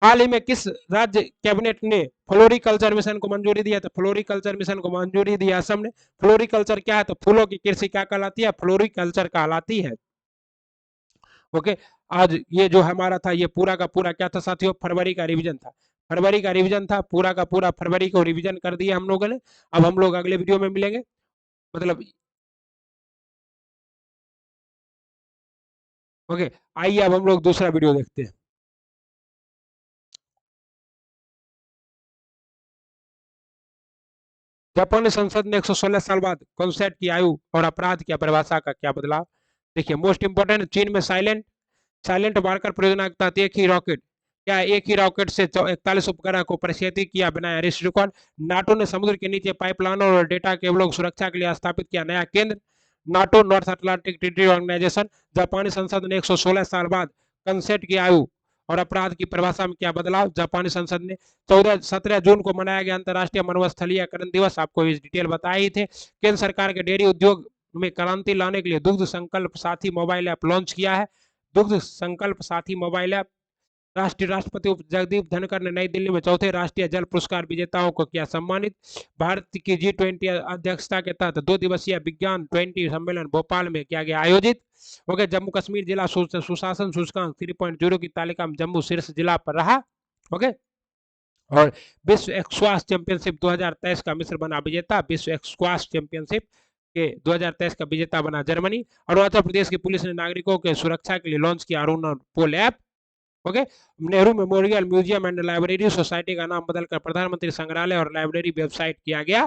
हाल ही में किस राज्य कैबिनेट ने फ्लोरिकल्चर मिशन को मंजूरी दी है, तो फ्लोरिकल्चर मिशन को मंजूरी दी असम ने। फ्लोरिकल्चर क्या है, तो फूलों की कृषि क्या कहलाती है, फ्लोरिकल्चर कहलाती है। ओके, आज ये जो हमारा था ये पूरा का पूरा क्या था साथियों, फरवरी का रिवीजन था। फरवरी का रिवीजन था, पूरा का पूरा फरवरी को रिवीजन कर दिया हम लोगों ने। अब हम लोग अगले वीडियो में मिलेंगे, मतलब ओके। आइए अब हम लोग दूसरा वीडियो देखते हैं। जापानी संसद ने 116 साल बाद कॉन्सेप्ट की आयु और अपराध की परिभाषा का क्या बदलाव। देखिए मोस्ट इंपोर्टेंट, चीन में साइलेंट साइलेंट मार्कर परियोजना के तहत एक ही रॉकेट क्या एक ही रॉकेट से 41 उपग्रह को प्रक्षेपित किया, बनाया रिस्ट रिकॉर्ड। नाटो ने समुद्र के नीचे पाइपलाइन और डेटा केबलों की सुरक्षा के लिए स्थापित किया नया केंद्र, NATO North Atlantic Treaty Organisation. जापानी संसद ने 116 साल बाद कंसेट की आयु और अपराध की परिभाषा में क्या बदलाव, जापानी संसद ने। 17 जून को मनाया गया अंतर्राष्ट्रीय मरुस्थलीकरण दिवस, आपको इस डिटेल बताए ही थे। केंद्र सरकार के डेयरी उद्योग में क्रांति लाने के लिए दुग्ध संकल्प साथी मोबाइल ऐप लॉन्च किया है। दुग्ध संकल्प साथी मोबाइल ऐप। राष्ट्रीय राष्ट्रपति जगदीप धनखड़ ने नई दिल्ली में चौथे राष्ट्रीय जल पुरस्कार विजेताओं को किया सम्मानित। भारत की G20 अध्यक्षता के तहत 2 दिवसीय विज्ञान 20 सम्मेलन भोपाल में किया गया आयोजित। ओके, जम्मू कश्मीर जिला सुशासन सूचकांक 3.0 की तालिका में जम्मू शीर्ष जिला पर रहा। ओके, और विश्व स्क्वाश चैंपियनशिप 2023 का मिस्र बना विजेता। विश्व स्क्वाश चैंपियनशिप के 2023 का विजेता बना जर्मनी। अरुणाचल प्रदेश की पुलिस ने नागरिकों के सुरक्षा के लिए लॉन्च किया Arun pol app. Okay, Nehru memorial museum and library society का नाम बदलकर प्रधानमंत्री संग्रहालय और लाइब्रेरी वेबसाइट किया गया।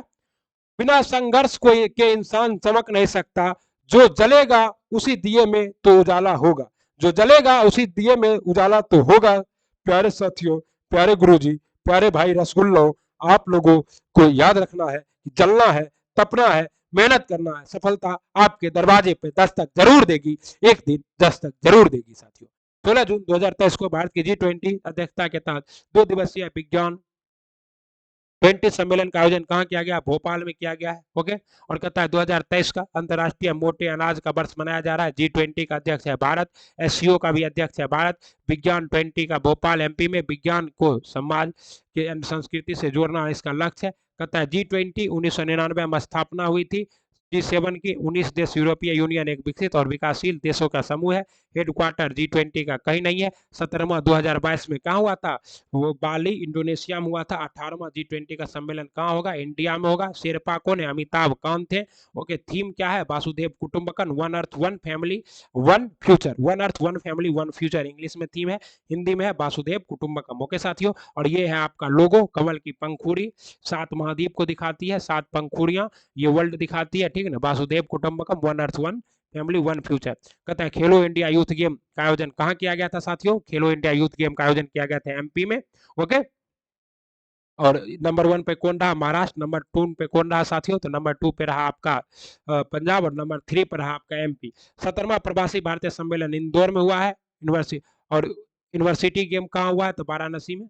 बिना संघर्ष के इंसान चमक नहीं सकता, जो जलेगा उसी दिए में तो उजाला होगा, जो जलेगा उसी दिए में उजाला तो होगा। प्यारे साथियों, प्यारे गुरुजी, प्यारे भाई रसगुल्लो, आप लोगों को याद रखना है, जलना है, तपना है, मेहनत करना है। सफलता आपके दरवाजे पे दस्तक जरूर देगी, एक दिन दस्तक जरूर देगी साथियों। 16 जून 2023 को भारत की G20 अध्यक्षता के तहत 2 दिवसीय विज्ञान G20 सम्मेलन का आयोजन कहाँ किया गया? भोपाल में किया गया है। ओके, और कहता है 2023 का अंतर्राष्ट्रीय मोटे अनाज का वर्ष मनाया जा रहा है। G20 का अध्यक्ष है भारत, SCO का भी अध्यक्ष है भारत। विज्ञान 20 का भोपाल MP में, विज्ञान को समाज के संस्कृति से जोड़ना इसका लक्ष्य है। कहता है G20 1999 में स्थापना हुई थी। G7 की 19 देश, यूरोपीय यूनियन एक विकसित और विकासशील देशों का समूह है। हेडक्वार्टर G20 का कहीं नहीं है। 17वां 2022 में कहाँ हुआ था? वो बाली इंडोनेशिया में हुआ था। 18वां G20 का सम्मेलन कहाँ होगा? इंडिया में होगा। शेरपा कौन है? अमिताभ कांत थे। ओके, थीम क्या है? वासुदेव कुटुंबकम, one earth one family one future. One earth one family one future English में थीम है, हिंदी में है वासुदेव कुटुंबकम। ओके साथियों, और ये है आपका लोगो, कमल की पंखुड़ी 7 महाद्वीप को दिखाती है, 7 पंखुड़ियां ये वर्ल्ड दिखाती है, ठीक है ना। वासुदेव कुटुंबकम, one earth one family one future. कहता है खेलो इंडिया यूथ गेम का आयोजन कहाँ किया गया था साथियों? खेलो इंडिया यूथ गेम का आयोजन किया गया था MP में। ओके, और नंबर 1 पे कौन रहा? महाराष्ट्र। नंबर 2 पे कौन रहा साथियों? तो नंबर 2 पे रहा आपका पंजाब, और नंबर 3 पे रहा आपका MP। 17वां प्रवासी भारतीय सम्मेलन इंदौर में हुआ है यूनिवर्सिटी, और यूनिवर्सिटी गेम कहाँ हुआ है? तो वाराणसी में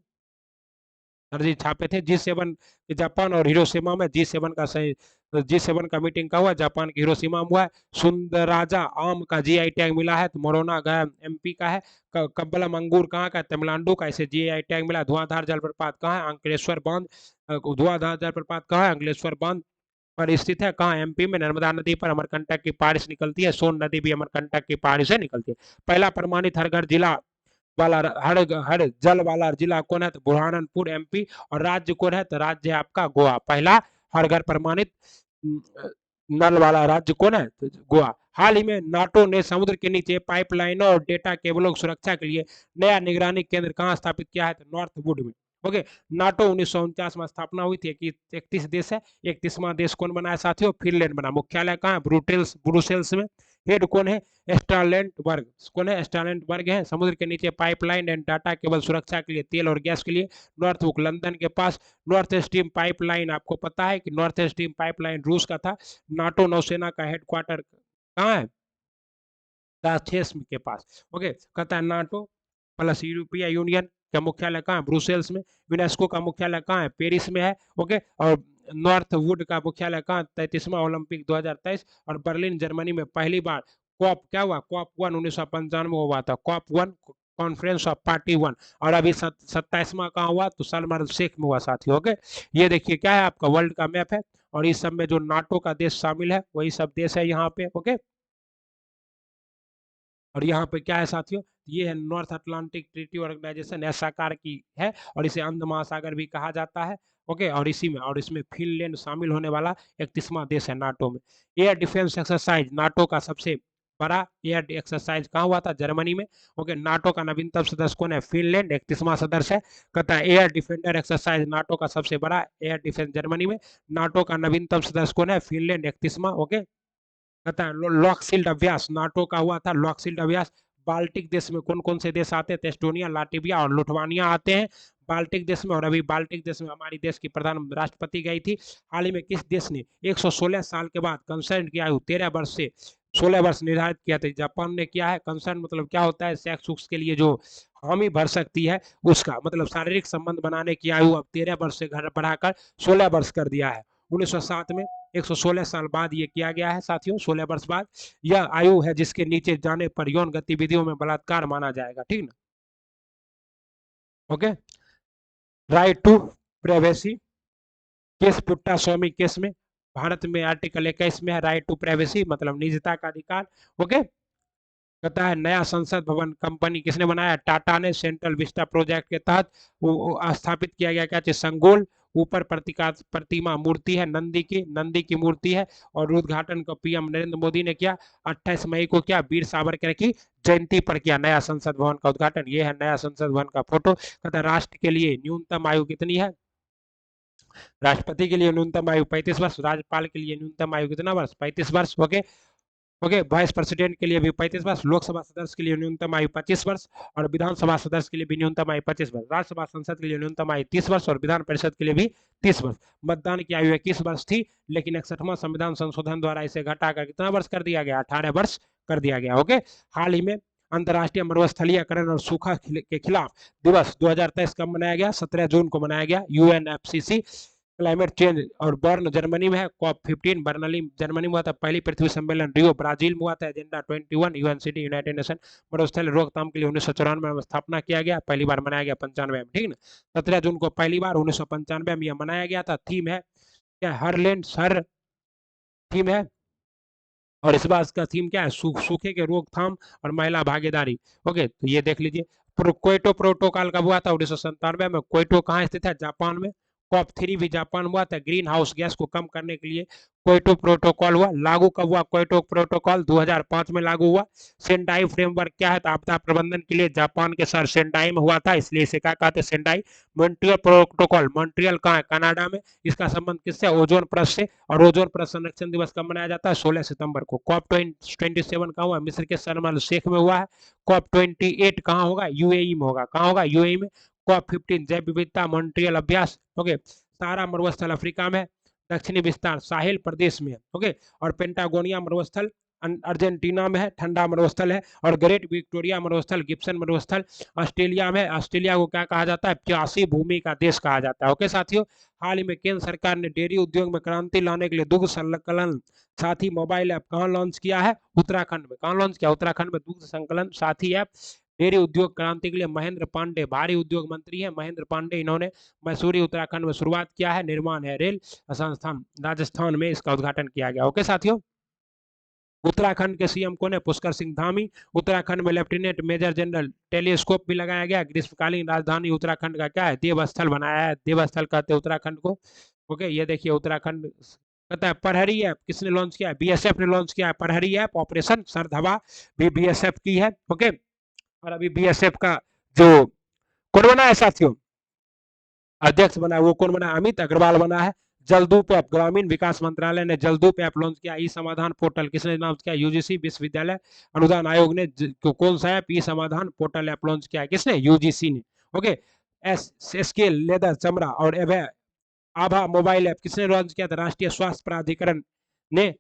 अर्जी छापे थे। G7 जापान और हिरोशिमा में, G7 का मीटिंग का हुआ जापान के हिरोशिमा में हुआ है। सुंदराजा आम का GI टैग मिला है, तो मोरोना गया MP का है। कब्बलम अंगूर कहाँ का? तमिलनाडु का, इसे GI टैग मिला। धुआंधार जलप्रपात कहाँ है? अंकलेश्वर बांध। धुआंधार जलप्रपात कहाँ है? अंकलेश्वर बांध पर स्थित है। कहाँ? MP में। नर्मदा नदी पर अमरकंटक की पहाड़ी से निकलती है। सोन नदी भी अमरकंटक की पहाड़ी से निकलती है। पहला प्रमाणित हर घर जिला वाला हर जल वाला जिला कौन है? तो बुरहानपुर MP। और राज्य कौन है? तो राज्य है आपका गोवा। पहला हर घर प्रमाणित नल वाला राज्य कौन है? तो गोवा। हाल ही में नाटो ने समुद्र के नीचे पाइपलाइनों और डेटा केबलों की सुरक्षा के लिए नया निगरानी केंद्र कहाँ स्थापित किया है? तो नॉर्थ वुड में। ओके, नाटो 1949 में स्थापना हुई थी। 31 देश है। 31वां देश कौन बना है साथियों? फिनलैंड बना। मुख्यालय कहाँ है? ब्रुसेल्स में। हेड कौन है? स्टारलेंटबर्ग। कौन है? स्टारलेंटबर्ग है। समुद्र के नीचे पाइपलाइन एंड डाटा केबल सुरक्षा के लिए, तेल और गैस के लिए नॉर्थवुक लंदन के पास। नॉर्थ स्ट्रीम पाइपलाइन आपको पता है कि नॉर्थ स्ट्रीम पाइपलाइन रूस का था। नाटो नौसेना का हेडक्वार्टर कहाँ है? दाथेस के पास। ओके, कहता है नाटो प्लस यूरोपीय यूनियन का मुख्यालय कहाँ है? ब्रुसेल्स में। यूनेस्को का मुख्यालय कहाँ है? पेरिस में है। ओके, और नॉर्थ वुड का मुख्यालय कहाँ? 33वां ओलंपिक 2023। और बर्लिन जर्मनी में पहली बार कॉप क्या हुआ? कॉप 1 1995 में हुआ था। COP 1 conference of party 1। और अभी 27वां कहाँ हुआ? तो शार्म एल शेख में हुआ साथियों। ओके, ये देखिए क्या है आपका वर्ल्ड का मैप है, और इस सब में जो नाटो का देश शामिल है वही सब देश है यहाँ पे। ओके, और यहाँ पे क्या है साथियों? ये है नॉर्थ अटलांटिक ट्रीटी ऑर्गेनाइजेशन, ऐसा आकार की है, और इसे अंध महासागर भी कहा जाता है। ओके, और इसी में, और इसमें फिनलैंड शामिल होने वाला 31वां देश है नाटो में। एयर डिफेंस एक्सरसाइज नाटो का सबसे बड़ा एयर एक्सरसाइज कहाँ हुआ था? जर्मनी में। ओके, नाटो का नवीनतम सदस्य कौन है? फिनलैंड 31वां सदस्य है। कहता है एयर डिफेंडर एक्सरसाइज नाटो का सबसे बड़ा एयर डिफेंस जर्मनी में। नाटो का नवीनतम सदस्य कौन है? फिनलैंड 31वां। ओके, कहता है लॉकशील्ड अभ्यास नाटो का हुआ था। लॉकशील्ड अभ्यास बाल्टिक देश में कौन कौन से देश आते हैं? एस्टोनिया, लाटविया और लिथुआनिया आते हैं बाल्टिक देश में। और अभी बाल्टिक देश में हमारी देश की प्रधान राष्ट्रपति गई थी। हाल ही में किस देश ने 116 साल के बाद कंसर्न की आयु 13 वर्ष से 16 वर्ष निर्धारित किया था? जापान ने किया है। कंसर्न मतलब क्या होता है? सेक्स के लिए जो हामी भर सकती है उसका मतलब शारीरिक संबंध बनाने की आयु अब 13 वर्ष से घर बढ़ाकर 16 वर्ष कर दिया है। 1907 में 116 साल बाद ये किया गया है साथियों, 16 वर्ष बाद। यह आयु है जिसके नीचे जाने पर यौन गतिविधियों में बलात्कार माना जाएगा, ठीक ना। Okay, right to privacy case Puttaswamy case में भारत में आर्टिकल 21 में है राइट टू प्राइवेसी मतलब निजता का अधिकार। ओके, कहता है नया संसद भवन कंपनी किसने बनाया? टाटा ने। सेंट्रल विस्टा प्रोजेक्ट के तहत वो स्थापित किया गया क्या चीज? संगोल। ऊपर प्रतिमा मूर्ति है नंदी की मूर्ति है। और उद्घाटन को PM नरेंद्र मोदी ने किया 28 मई को। क्या? वीर सावरकर की जयंती पर किया नया संसद भवन का उद्घाटन। ये है नया संसद भवन का फोटो। कहता है राष्ट्र के लिए न्यूनतम आयु कितनी है? राष्ट्रपति के लिए न्यूनतम आयु 35 वर्ष। राज्यपाल के लिए न्यूनतम आयु कितना वर्ष? 35 वर्ष। ओके, ओके, वाइस प्रेसिडेंट के लिए भी 35 वर्ष। लोकसभा सदस्य के लिए न्यूनतम आयु 25 वर्ष। और विधानसभा सदस्य के लिए भी न्यूनतम आयु 25 वर्ष। राज्यसभा संसद के लिए न्यूनतम आयु 30 वर्ष। और विधान परिषद के लिए भी 30 वर्ष। मतदान की आयु 21 वर्ष थी, लेकिन 61वां संविधान संशोधन द्वारा इसे घटाकर कितना वर्ष कर दिया गया? 18 वर्ष कर दिया गया। ओके, हाल ही में अंतर्राष्ट्रीय मरुस्थलीकरण और सूखा के खिलाफ दिवस 2023 कब मनाया गया? 17 जून को मनाया गया। UNFCCC क्लाइमेट चेंज और बर्न जर्मनी में है। COP15 बर्लिन जर्मनी में हुआ था। पहली पृथ्वी सम्मेलन रियो ब्राजील में हुआ था। Agenda 21 UN city United nation मरुस्थल रोकथाम के लिए 1994 में स्थापना किया गया। पहली बार मनाया गया 95 में, ठीक ना। 17 जून को पहली बार 1995 में यह मनाया गया था। थीम है क्या, हर थीम है। और इस बार का थीम क्या है, सूखे के रोकथाम और महिला भागीदारी। ओके, तो ये देख लीजिए। क्योटो प्रोटोकॉल कब हुआ था, 1997 में। क्योटो कहाँ स्थित है, जापान में। COP3 भी जापान में हुआ था। ग्रीन हाउस गैस को कम करने के लिए क्योटो प्रोटोकॉल हुआ। लागू कब हुआ क्योटो प्रोटोकॉल, 2005 में लागू हुआ। सेंडाई फ्रेमवर्क क्या है, तो आपदा प्रबंधन के लिए जापान के शहर सेंडाई में हुआ था, इसलिए इसे क्या कहते हैं, सेंडाई। मॉन्ट्रियल प्रोटोकॉल, मॉन्ट्रियल कहाँ है, कनाडा में। इसका संबंध किससे, ओजोन परत से। और ओजोन परत संरक्षण दिवस कब मनाया जाता है, 16 सितंबर को। COP27 कहाँ हुआ, मिस्र के शर्म अल शेख में हुआ है। COP28 कहाँ होगा, यूएई में होगा। कहाँ होगा, यूएई में। COP15 जैव विविधता मॉन्ट्रियल अभ्यास। ओके, सहारा मरुस्थल अफ्रीका में। दक्षिणी विस्तार साहिल प्रदेश में। ओके, और पेंटागोनिया मरुस्थल अर्जेंटीना में है, ठंडा मरुस्थल है। और ग्रेट विक्टोरिया मरुस्थल गिब्सन मरुस्थल ऑस्ट्रेलिया में। ऑस्ट्रेलिया को क्या कहा जाता है, प्यासी भूमि का देश कहा जाता है। ओके साथियों, हाल ही में केंद्र सरकार ने डेयरी उद्योग में क्रांति लाने के लिए दुग्ध संकलन साथी मोबाइल ऐप कहाँ लॉन्च किया है, उत्तराखंड में। कहाँ लॉन्च किया, उत्तराखंड में दुग्ध संकलन साथी ऐप। डेयरी उद्योग क्रांति के लिए महेंद्र पांडे भारी उद्योग मंत्री है, महेंद्र पांडे, इन्होंने मैसूरी उत्तराखंड में शुरुआत किया है। निर्माण है रेल संस्थान राजस्थान में, इसका उद्घाटन किया गया। ओके साथियों, उत्तराखंड के सीएम कौन है, पुष्कर सिंह धामी। उत्तराखंड में लेफ्टिनेंट मेजर जनरल टेलीस्कोप भी लगाया गया। ग्रीष्मकालीन राजधानी उत्तराखंड का क्या है, देवस्थल बनाया है। देवस्थल कहते हैं उत्तराखंड को। ओके, ये देखिए उत्तराखंड कहता है। प्रहरी ऐप किसने लॉन्च किया है, बीएसएफ ने लॉन्च किया है। प्रहरी ऐप ऑपरेशन सरधवा भी बीएसएफ की है। ओके, और अभी बीएसएफ का जो कौन बना है साथियों, अध्यक्ष बना है, वो कौन बना है, अमित अग्रवाल बना है। जलदूप ऐप, ग्रामीण विकास मंत्रालय ने जलदूप ऐप लॉन्च किया। ई समाधान पोर्टल किसने लॉन्च किया, यूजीसी विश्वविद्यालय अनुदान आयोग ने। कौन सा ऐप, ई समाधान पोर्टल ऐप लॉन्च किया, किसने, यूजीसी ने। ओके, स्केल लेदर चमड़ा और आभा मोबाइल ऐप किसने लॉन्च किया था, राष्ट्रीय स्वास्थ्य प्राधिकरण ने।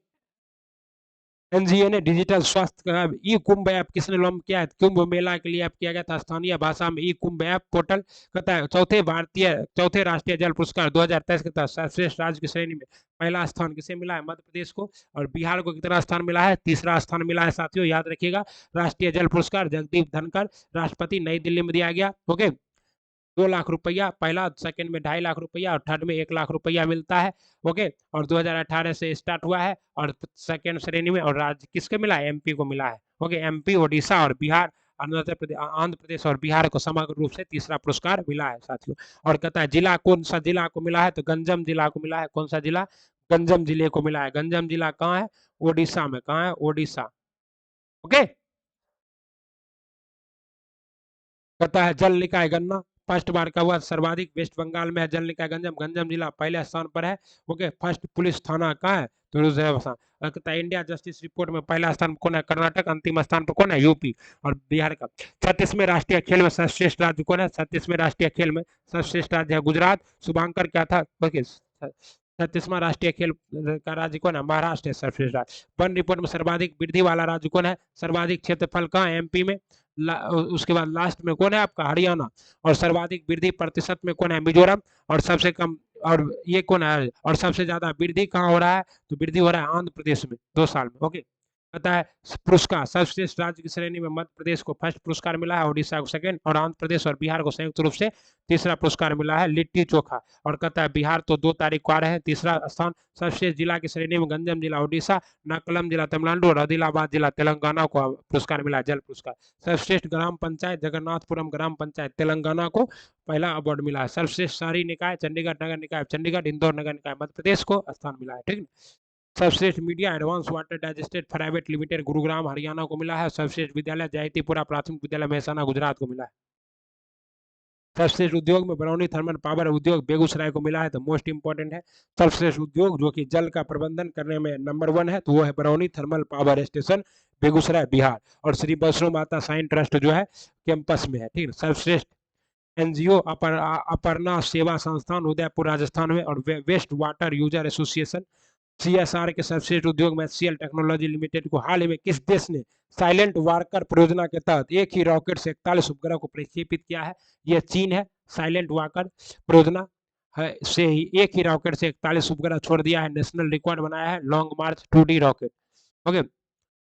एनजीए ने डिजिटल स्वास्थ्य का। ई कुंभ ऐप किसने लॉन्च किया है, कुंभ मेला के लिए ऐप किया गया था स्थानीय भाषा में। ई कुंभ ऐप पोर्टल कहता है। चौथे राष्ट्रीय जल पुरस्कार 2023 के तहत सर्वश्रेष्ठ राज्य की श्रेणी में पहला स्थान किसे मिला है, मध्य प्रदेश को। और बिहार को कितना स्थान मिला है, तीसरा स्थान मिला है साथियों, याद रखिएगा। राष्ट्रीय जल पुरस्कार जगदीप धनखड़, राष्ट्रपति, नई दिल्ली में दिया गया। ओके, 2 लाख रुपया पहला, सेकंड में 2.5 लाख रुपया और थर्ड में 1 लाख रुपया मिलता है। ओके, और 2018 से स्टार्ट हुआ है। और सेकंड श्रेणी में और राज्य किसके मिला है, एमपी को मिला है। ओके, एमपी, ओडिशा और बिहार, आंध्र प्रदेश और बिहार को समग्र रूप से तीसरा पुरस्कार मिला है साथियों। और कहता है जिला, कौन सा जिला को मिला है, तो गंजम जिला को मिला है। कौन सा जिला, गंजम जिले को मिला है। गंजम जिला कहाँ है, ओडिशा में। कहाँ है, ओडिशा। ओके, कहता है जल निकाय गणना फर्स्ट बार का हुआ सर्वाधिक वेस्ट बंगाल में है जल निकाय गंजम। गंजम जिला पहले स्थान पर है। ओके, फर्स्ट पुलिस थाना कहाँ है, तो कहता है इंडिया जस्टिस रिपोर्ट में पहला स्थान कौन है, कर्नाटक। अंतिम स्थान पर कौन है, यूपी और बिहार का। 36वें राष्ट्रीय खेल में सर्वश्रेष्ठ राज्य कौन है, 36वें राष्ट्रीय खेल में सर्वश्रेष्ठ राज्य है गुजरात। शुभांकर क्या था, 36वां राष्ट्रीय खेल का राज्य कौन है, महाराष्ट्र है सर्वश्रेष्ठ राज्य। वन रिपोर्ट में सर्वाधिक वृद्धि वाला राज्य कौन है, सर्वाधिक क्षेत्रफल कहाँ, एमपी में। उसके बाद लास्ट में कौन है आपका, हरियाणा। और सर्वाधिक वृद्धि प्रतिशत में कौन है, मिजोरम। और सबसे कम, और ये कौन है, और सबसे ज्यादा वृद्धि कहाँ हो रहा है, तो वृद्धि हो रहा है आंध्र प्रदेश में 2 साल में। ओके, कहता है पुरस्कार सर्वश्रेष्ठ राज्य की श्रेणी में मध्य प्रदेश को फर्स्ट पुरस्कार मिला है, ओडिशा को सेकंड, और आंध्र प्रदेश और बिहार को संयुक्त रूप से तीसरा पुरस्कार मिला है, लिट्टी चोखा। और कहता है बिहार तो 2 तारीख को आ रहे हैं तीसरा स्थान। सर्वश्रेष्ठ जिला की श्रेणी में गंजम जिला ओडिशा, नकलम जिला तमिलनाडु और आदिलाबाद जिला तेलंगाना को पुरस्कार मिला है, जल पुरस्कार। सर्वश्रेष्ठ ग्राम पंचायत जगन्नाथपुरम ग्राम पंचायत तेलंगाना को पहला अवार्ड मिला है। सर्वश्रेष्ठ शहरी निकाय चंडीगढ़ नगर निकाय चंडीगढ़, इंदौर नगर निकाय मध्य प्रदेश को स्थान मिला है, ठीक है। सर्वश्रेष्ठ media advance water digested private limited Gurugram Haryana को मिला है। सर्वश्रेष्ठ विद्यालय जयतीपुरा प्राथमिक विद्यालय मेहसाना गुजरात को मिला है। सर्वश्रेष्ठ उद्योग में बरौनी थर्मल पावर उद्योग बेगूसराय को मिला है, तो मोस्ट इंपॉर्टेंट है। सर्वश्रेष्ठ उद्योग जो कि जल का प्रबंधन करने में नंबर 1 है, तो वो है Barauni thermal power station Begusarai Bihar. और श्री वैष्णो माता साइन ट्रस्ट जो है कैंपस में है, ठीक है। सर्वश्रेष्ठ एनजीओ अपर्णा सेवा संस्थान उदयपुर राजस्थान में। और waste water user association CSR के सर्वश्रेष्ठ उद्योग में एचसीएल टेक्नोलॉजी लिमिटेड को हाल ही में किस देश ने साइलेंट वार्कर परियोजना के तहत एक ही रॉकेट से 41 उपग्रह को प्रक्षेपित किया है, यह चीन है। साइलेंट वार्कर परियोजना है से ही एक ही रॉकेट से 41 उपग्रह छोड़ दिया है, नेशनल रिकॉर्ड बनाया है लॉन्ग मार्च 2D रॉकेट। ओके,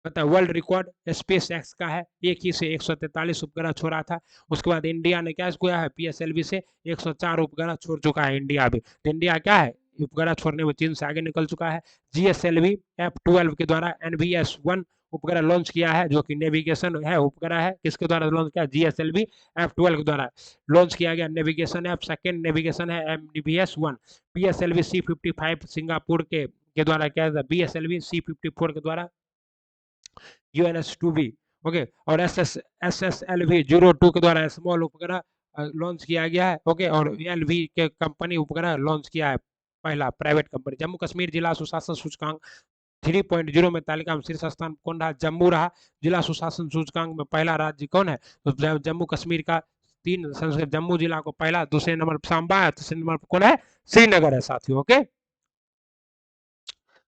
पता है वर्ल्ड रिकॉर्ड स्पेस एक्स का है, एक ही से 143 उपग्रह छोड़ा था। उसके बाद इंडिया ने क्या किया है, PSLV से 104 उपग्रह छोड़ चुका है इंडिया भी। तो इंडिया क्या है, उपग्रह छोड़ने में चीन से आगे निकल चुका है। GSLV F12 के द्वारा NVS-1 उपग्रह लॉन्च किया है, जो कि नेविगेशन है उपग्रह है, किसके द्वारा लॉन्च किया, GSLV F12 के द्वारा लॉन्च किया गया नेविगेशन है। सेकेंड नेविगेशन है MDVS-1। PSLV C-55 सिंगापुर के द्वारा क्या था, BSLV C-54 के द्वारा UNS-2B। ओके, और SSLV 02 के द्वारा स्मॉल उपग्रह लॉन्च किया गया है। ओके, और LV के कंपनी उपग्रह लॉन्च किया है, पहला प्राइवेट कंपनी। जम्मू कश्मीर जिला सुशासन सूचकांक 3.0 में तालिका में शीर्ष स्थान कौन रहा, जम्मू रहा। जिला सुशासन सूचकांक में पहला राज्य कौन है, तो जम्मू कश्मीर का 3 जम्मू जिला को पहला, दूसरे नंबर पर सांबा है, तीसरे नंबर पर कौन है, श्रीनगर है साथियों। ओके,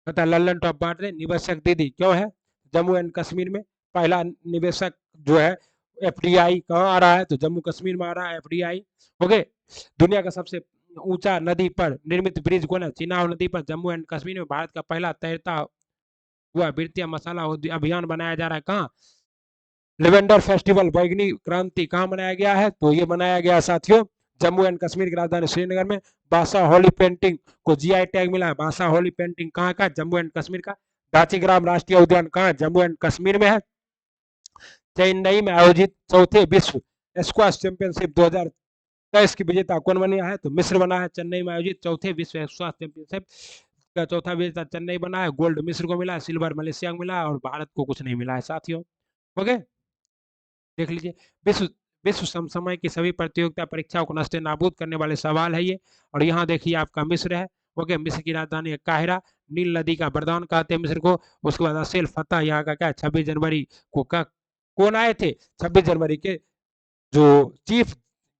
पता लल्लन टॉप बांट निवेशक दीदी क्यों है जम्मू एंड कश्मीर में, पहला निवेशक जो है FDI कहाँ आ रहा है, तो जम्मू कश्मीर में आ रहा है FDI। ओके, दुनिया का सबसे ऊंचा नदी पर निर्मित ब्रिज कौन है, चिनाब नदी पर जम्मू एंड कश्मीर में भारत का पहला तैरता हुआ वृत्तीय मसाला अभियान बनाया जा रहा है कहाँ, लेवेंडर फेस्टिवल बैगनी क्रांति कहाँ मनाया गया है, तो ये मनाया गया साथियों जम्मू एंड कश्मीर की राजधानी श्रीनगर में। बासा होली पेंटिंग को GI टैग मिला है, बासा होली पेंटिंग कहाँ का, जम्मू एंड कश्मीर का। दाचीग्राम राष्ट्रीय उद्यान कहाँ, जम्मू एंड कश्मीर में है। चेन्नई में आयोजित चौथे विश्व स्क्वाश चैंपियनशिप 2023 की विजेता कौन बना है, तो मिस्र बना है। चेन्नई में आयोजित चौथे विश्व स्क्वाश चैंपियनशिप का चौथा विजेता चेन्नई बना है। गोल्ड मिस्र को मिला, सिल्वर मलेशिया को मिला और भारत को कुछ नहीं मिला है साथियों। ओके, देख लीजिए, विश्व विश्व समसमय की सभी प्रतियोगिता परीक्षाओं को नष्ट नाबूद करने वाले सवाल है ये। और यहाँ देखिए आपका मिस्र है। ओके, मिस्र की राजधानी है काहिरा, नील नदी का वरदान कहते हैं मिस्र को। उसके बाद असेल फतह यहाँ का क्या, 26 जनवरी को कौन आए थे, 26 जनवरी के जो चीफ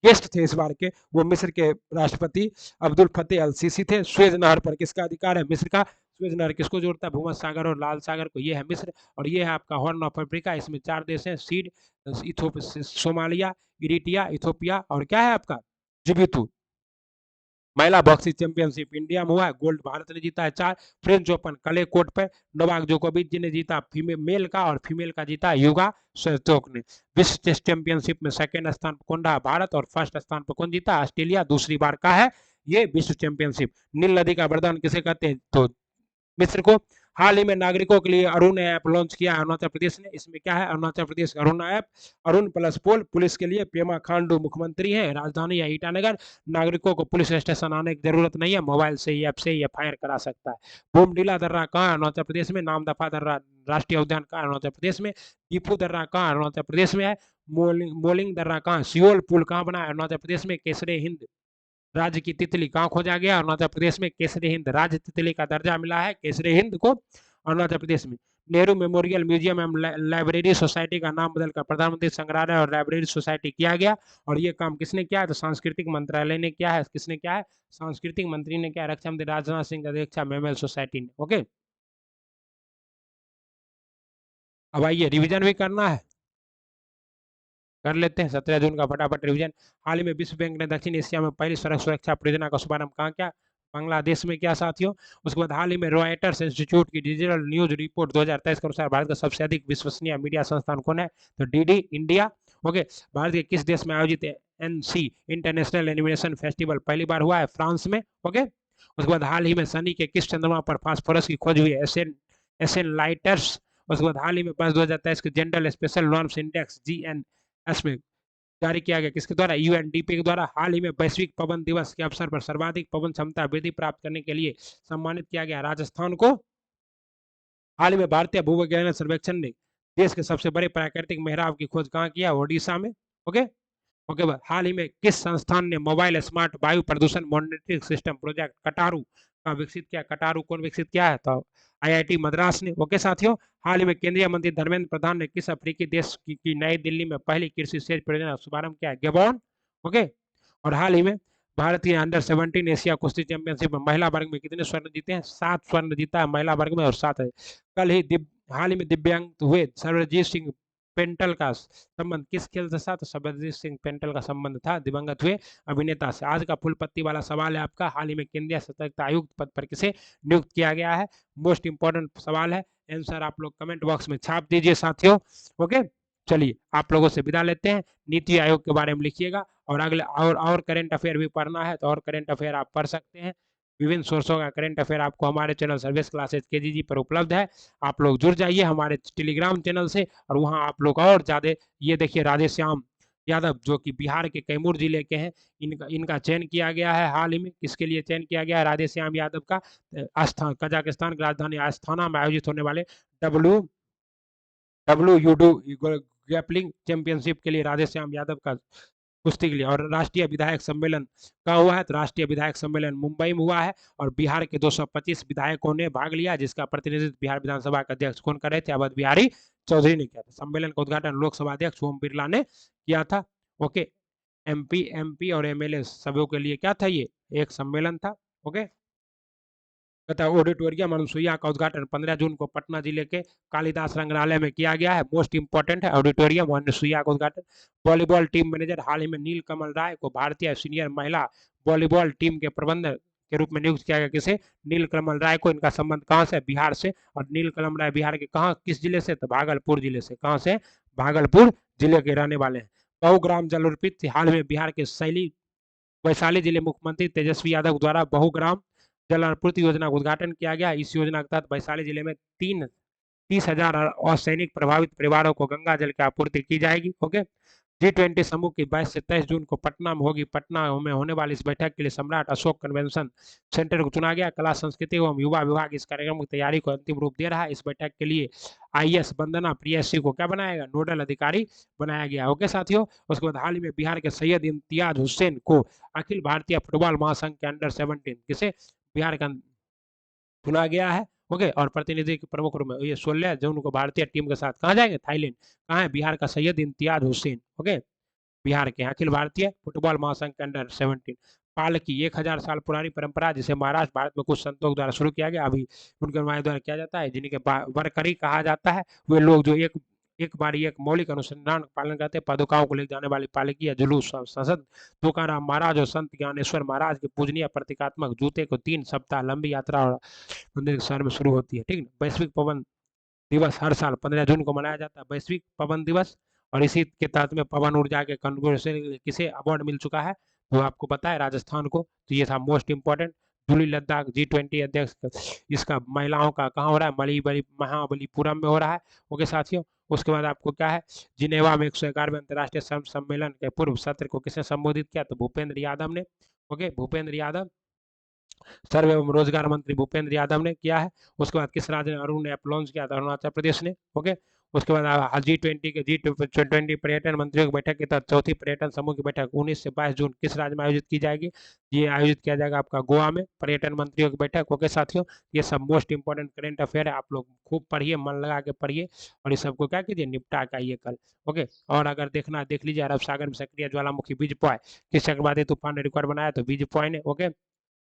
गेस्ट थे इस बार के, वो मिस्र के राष्ट्रपति अब्दुल फतेह अल सीसी थे। स्वेज नहर पर किसका अधिकार है, मिस्र का। स्वेज नहर किसको जोड़ता है, भूमध्य सागर और लाल सागर को, ये है मिस्र। और ये है आपका हॉर्न ऑफ अफ्रीका, इसमें 4 देश हैं, सीड, सोमालिया, इरिटिया, इथोपिया और क्या है आपका जिबूती। महिला बॉक्सिंग चैंपियनशिप इंडिया में हुआ है, गोल्ड भारत ने जीता है 4। फ्रेंच ओपन कले कोर्ट पे नोवाक जोकोविच जी ने जीता मेल का, और फीमेल का जीता युगा स्वियातेक ने। विश्व टेस्ट चैंपियनशिप में सेकंड स्थान पर कौन रहा, भारत, और फर्स्ट स्थान पर कौन जीता, ऑस्ट्रेलिया। दूसरी बार का है ये विश्व चैंपियनशिप। नील नदी का वरदान किसे कहते हैं, तो मिस्र को। हाल ही में नागरिकों के लिए अरुण ऐप लॉन्च किया है अरुणाचल प्रदेश ने। इसमें क्या है, अरुणाचल प्रदेश अरुण ऐप, अरुण प्लस पोल पुलिस के लिए। पेमा खांडू मुख्यमंत्री है, राजधानी है ईटानगर। नागरिकों को पुलिस स्टेशन आने की जरूरत नहीं है, मोबाइल से ही ऐप से ही FIR करा सकता है। बोमडीला दर्रा कहाँ, अरुणाचल प्रदेश में। नामदफा दर्रा राष्ट्रीय उद्यान कहाँ, अरुणाचल प्रदेश में। दीपू दर्रा कहाँ, अरुणाचल प्रदेश में है। मोलिंग दर्रा कहाँ, सियोल पुल कहाँ बना है, अरुणाचल प्रदेश में। केसरे हिंद राज्य की तितली कहाँ खोजा गया, अरुणाचल प्रदेश में। केसरी हिंद राज्य तितली का दर्जा मिला है केसरी हिंद को अरुणाचल प्रदेश में। नेहरू मेमोरियल म्यूजियम एवं लाइब्रेरी सोसाइटी का नाम बदलकर प्रधानमंत्री संग्रहालय और लाइब्रेरी सोसाइटी किया गया। और ये काम किसने किया है, तो सांस्कृतिक मंत्रालय ने किया है। किसने किया है, सांस्कृतिक मंत्री ने किया, रक्षा मंत्री राजनाथ सिंह अध्यक्षा मेमोरियल सोसाइटी ने। ओके, अब आइए रिविजन भी करना है, कर लेते हैं 17 जून का फटाफट रिवीजन। हाल ही में विश्व बैंक ने दक्षिण एशिया में पहली सड़क सुरक्षा परियोजना का शुभारंभ कहाँ किया, बांग्लादेश में किया साथियों। उसके बाद हाल ही में रॉयटर्स इंस्टीट्यूट की डिजिटल न्यूज रिपोर्ट 2023 के अनुसार भारत का सबसे अधिक विश्वसनीय मीडिया संस्थान कौन है, तो DD इंडिया। ओके, भारत के किस देश में आयोजित NC इंटरनेशनल एनिमेशन फेस्टिवल पहली बार हुआ है, फ्रांस में। ओके, उसके बाद हाल ही में शनि के किस चंद्रमा पर फास्फोरस की खोज हुई है, एसएन लाइटर्स। उसके बाद हाल ही में वर्ष 2023 के general special norms index GNS में जारी किया गया, किसके द्वारा, UNDP के द्वारा। हाल ही में वैश्विक पवन दिवस के अवसर पर सर्वाधिक पवन क्षमता वृद्धि प्राप्त करने के लिए सम्मानित किया गया राजस्थान को। हाल ही में भारतीय भूविज्ञान सर्वेक्षण ने देश के सबसे बड़े प्राकृतिक मेहराब की खोज कहाँ किया, ओडिशा में। ओके, ओके, हाल ही में किस संस्थान ने मोबाइल स्मार्ट वायु प्रदूषण मॉनिटरिंग सिस्टम प्रोजेक्ट कटारू का विकसित किया, कटारू कौन विकसित किया है, तो IIT मद्रास ने। ओके साथियों, हाल ही में केंद्रीय मंत्री धर्मेंद्र प्रधान ने किस अफ्रीकी देश की नई दिल्ली में पहली कृषि सेच परियोजना शुभारंभ किया है, गैबोन। ओके, और हाल ही में भारतीय अंडर 17 एशिया कुश्ती चैंपियनशिप में महिला वर्ग में कितने स्वर्ण जीते हैं, 7 स्वर्ण जीता है महिला वर्ग में और 7 है। कल ही हाल ही में दिव्यांग हुए सर्वजीत सिंह पेंटल का संबंध किस खेल से था? तो सत्यजीत सिंह पेंटल का संबंध था दिवंगत हुए अभिनेता से। आज का फुल पत्ती वाला सवाल है आपका, हाल ही में केंद्रीय सतर्कता आयुक्त पद पर किसे नियुक्त किया गया है? मोस्ट इंपॉर्टेंट सवाल है, आंसर आप लोग कमेंट बॉक्स में छाप दीजिए साथियों। ओके, चलिए आप लोगों से विदा लेते हैं। नीति आयोग के बारे में लिखिएगा, और अगले और करंट अफेयर भी पढ़ना है तो और करंट अफेयर आप पढ़ सकते हैं। विभिन्न सोर्सों का करंट अफेयर आपको हमारे चैनल सर्विस क्लासेज केजीजी पर उपलब्ध है। आप लोग जुड़ जाइए हमारे टेलीग्राम चैनल से, और वहां आप लोग और ज्यादा, ये देखिए राधेश्याम यादव जो कि बिहार के कैमूर जिले के हैं, इनका चयन किया गया है हाल ही में। किसके लिए चयन किया गया है? राधेश्याम यादव का आस्थान कजाकिस्तान की राजधानी आस्थाना में आयोजित होने वाले डब्ल्यू यूडो ग्रैपलिंग चैंपियनशिप के लिए राधेश्याम यादव का कुश्ती के लिए। और राष्ट्रीय विधायक सम्मेलन का हुआ है, तो राष्ट्रीय विधायक सम्मेलन मुंबई में हुआ है, और बिहार के 225 विधायकों ने भाग लिया, जिसका प्रतिनिधित्व बिहार विधानसभा के अध्यक्ष कौन कर रहे थे? अवध बिहारी चौधरी ने किया था। सम्मेलन का उद्घाटन लोकसभा अध्यक्ष ओम बिरला ने किया था। ओके, एमपी और एमएलए सभी के लिए क्या था? ये एक सम्मेलन था। ओके, तथा ऑडिटोरियम अनुसुईया का उद्घाटन 15 जून को पटना जिले के कालिदास संग्रहालय में किया गया है। मोस्ट इंपोर्टेंट है ऑडिटोरियम अनुसुईया का उद्घाटन। वॉलीबॉल टीम मैनेजर हाल ही में नील कमल राय को भारतीय सीनियर महिला वॉलीबॉल टीम के प्रबंधक के रूप में नियुक्त किया गया। किसे? नील कमल राय को। इनका संबंध कहाँ से? बिहार से। और नील कमल राय बिहार के कहाँ, किस जिले से? तो भागलपुर जिले से। कहाँ से? भागलपुर जिले के रहने वाले हैं। बहुग्राम जल अर्पित हाल में बिहार के शैली वैशाली जिले मुख्यमंत्री तेजस्वी यादव द्वारा बहुग्राम जल आपूर्ति योजना का उद्घाटन किया गया। इस योजना के तहत वैशाली जिले में 30,000 असैनिक प्रभावित परिवारों को गंगा जल की आपूर्ति की जाएगी। ओके, G20 समूह की 22 से 23 जून को पटना में होगी। पटना में होने वाली इस बैठक के लिए सम्राट अशोक कन्वेंशन सेंटर को चुना गया। कला संस्कृति एवं युवा विभाग इस कार्यक्रम की तैयारी को अंतिम रूप दे रहा है। इस बैठक के लिए IAS वंदना प्रियसी को क्या बनाया गया? नोडल अधिकारी बनाया गया। ओके साथियों, उसके बाद हाल ही में बिहार के सैयद इम्तियाज हुसैन को अखिल भारतीय फुटबॉल महासंघ के अंडर 17 किसे बिहार का चुना गया है। ओके, और प्रतिनिधि के प्रमुख रूप में ये 16 जून को भारतीय टीम के साथ कहाँ जाएंगे? थाईलैंड। कहाँ है? बिहार का सैयद इम्तियाज हुसैन। ओके, बिहार के अखिल भारतीय फुटबॉल महासंघ के अंडर 17। पालकी 1000 साल पुरानी परंपरा जिसे महाराष्ट्र भारत में कुछ संतों द्वारा शुरू किया गया, अभी उनके द्वारा किया जाता है, जिनके वरकरी कहा जाता है। वे लोग जो एक बारी एक मौलिक अनुसंधान का पालन करते हैं। पादुकाओं को ले जाने वाली पालकी या जुलूस संसद तुकाराम महाराज और संत ज्ञानेश्वर महाराज के पूजनीय प्रतीकात्मक जूते को 3 सप्ताह लंबी यात्रा और मंदिर के शहर में शुरू होती है। ठीक है, वैश्विक पवन दिवस हर साल 15 जून को मनाया जाता है, वैश्विक पवन दिवस। और इसी के तहत में पवन ऊर्जा के कन्वर्सेशन किसे अवार्ड मिल चुका है? तो आपको पता है, राजस्थान को। तो ये था मोस्ट इंपॉर्टेंट। धुली लद्दाख G20 अध्यक्ष इसका महिलाओं का कहाँ हो रहा है? महाबलीपुरम में हो रहा है। ओके साथियों, उसके बाद आपको क्या है? जिनेवा में 111वें अंतर्राष्ट्रीय सम्मेलन के पूर्व सत्र को किसने संबोधित किया? तो भूपेंद्र यादव ने। ओके, भूपेंद्र यादव सर्व एवं रोजगार मंत्री भूपेंद्र यादव ने किया है। उसके बाद किस राज्य ने अरुण ऐप लॉन्च किया था? अरुणाचल प्रदेश ने। ओके, उसके बाद G20 पर्यटन मंत्रियों की बैठक के तहत चौथी पर्यटन समूह की बैठक 19 से 22 जून किस राज्य में आयोजित की जाएगी? ये आयोजित किया जाएगा आपका गोवा में, पर्यटन मंत्रियों की बैठक। ओके साथियों, ये सब मोस्ट इंपॉर्टेंट करेंट अफेयर है। आप लोग खूब पढ़िए, मन लगा के पढ़िए, और इस सबको क्या कीजिए? निपटा के आइए कल। ओके, और अगर देखना देख लीजिए, अरब सागर में सक्रिय ज्वालामुखी बीजपॉय किस चक्रवाती तूफान ने रिकॉर्ड बनाया? तो बीजपॉय ने। ओके,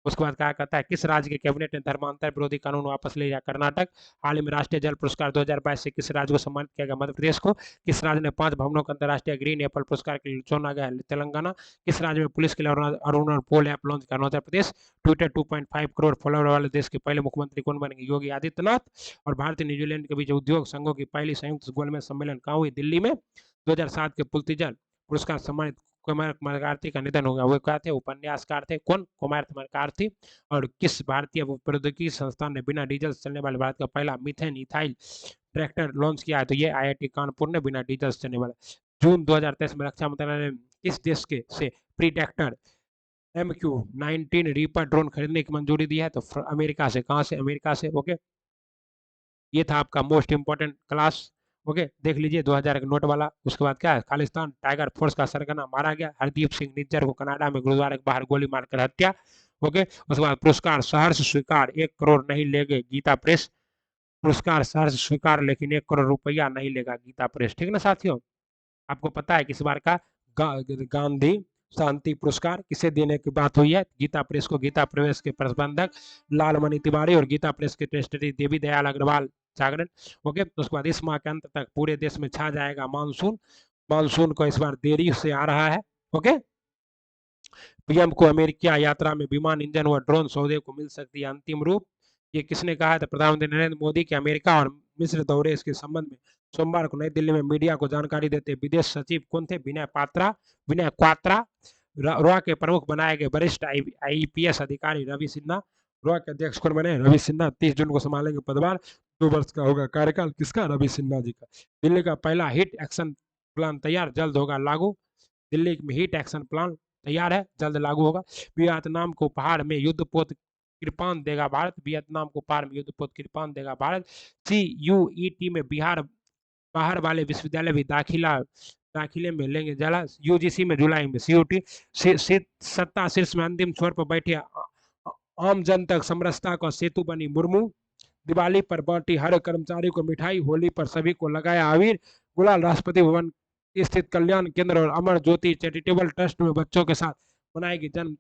उसके बाद क्या कहता है? किस राज्य के कैबिनेट ने धर्मांतर विरोधी कानून वापस ले लिया? कर्नाटक। हाल ही में राष्ट्रीय जल पुरस्कार 2022 से किस राज्य को सम्मानित किया गया? मध्य प्रदेश को। किस राज्य ने 5 भवनों को अंतर्राष्ट्रीय ग्रीन एप्पल पुरस्कार के लिए चुना गया? तेलंगाना। किस राज्य में पुलिस के लिए अरुणा पोल ऐप लॉन्च किया? अरुणाचल प्रदेश। ट्विटर 2.5 करोड़ फॉलोअर वाले देश के पहले मुख्यमंत्री कौन बनेंगे? योगी आदित्यनाथ। और भारतीय न्यूजीलैंड के बीच उद्योग संघों की पहली संयुक्त गोलमेज सम्मेलन कहाँ हुई? दिल्ली में। 2007 के पुलितजल पुरस्कार सम्मानित कुमार मैकार्थी का निधन हो गया। वो क्या थे? उपन्यासकार थे। कौन? कुमार मैकार्थी। और किस भारतीय प्रौद्योगिकी संस्थान ने बिना डीजल चलने वाले भारत का पहला मीथेन इथाइल ट्रैक्टर लॉन्च किया है? तो ये IIT कानपुर ने बिना डीजल चलने वाला। जून 2023 में रक्षा मंत्रालय ने किस देश के से प्रीडेक्टर MQ-19 रीपर ड्रोन खरीदने की मंजूरी दी है? तो अमेरिका से। कहाँ से? अमेरिका से। ओके, ये था आपका मोस्ट इंपॉर्टेंट क्लास। ओके, देख लीजिए 2000 का नोट वाला। उसके बाद क्या है? खालिस्तान टाइगर फोर्स का सरगना मारा गया। हरदीप सिंह निज्जर को कनाडा में गुरुद्वारे के बाहर गोली मारकर हत्या। ओके, उसके बाद पुरस्कार सहर्ष स्वीकार 1 करोड़ नहीं लेंगे गीता प्रेस। पुरस्कार सहर्ष स्वीकार, लेकिन 1 करोड़ रुपया नहीं लेगा गीता प्रेस। ठीक ना साथियों, आपको पता है कि इस बार का गांधी शांति पुरस्कार किसे देने की बात हुई है? गीता प्रेस को। गीता प्रेस के प्रबंधक लालमणि तिवारी और गीता प्रेस के ट्रस्टी देवी दयाल अग्रवाल जागरण। ओके, तो उसके बाद इस माह के अंत तक पूरे देश में छा जाएगा मानसून। मानसून को इस बार देरी से आ रहा है। ओके, पीएम को अमेरिका यात्रा में विमान इंजन व ड्रोन सौदे को मिल सकती है अंतिम रूप। ये किसने कहा? तो प्रधानमंत्री नरेंद्र मोदी के अमेरिका और मिस्र दौरे के संबंध में सोमवार को नई दिल्ली में मीडिया को जानकारी देते विदेश सचिव कौन थे? विनय क्वात्रा। रॉ के प्रमुख बनाए गए वरिष्ठ आईपीएस अधिकारी रवि सिन्हा। रॉ के अध्यक्ष कौन बने? रवि सिन्हा। 30 जून को संभालेंगे पदभार। 2 वर्ष का होगा कार्यकाल किसका? रवि सिन्हा जी का। दिल्ली का पहला हिट एक्शन प्लान तैयार, जल्द होगा लागू। दिल्ली में हिट एक्शन प्लान तैयार है, जल्द लागू होगा। वियतनाम को पहाड़ में युद्धपोत कृपान देगा भारत। वियतनाम को पहाड़ में युद्धपोत कृपान देगा भारत। CUET में बिहार बाहर वाले विश्वविद्यालय भी दाखिले में लेंगे जला। यूजीसी में जुलाई में CUT सत्ता शीर्ष में अंतिम छोर पर बैठे आम जन तक समरसता का सेतु बनी मुर्मू। दिवाली पर बांटी हर कर्मचारी को मिठाई। होली पर सभी को लगाया अबीर गुलाल। राष्ट्रपति भवन स्थित कल्याण केंद्र और अमर ज्योति चैरिटेबल ट्रस्ट में बच्चों के साथ मनाएगी जन्म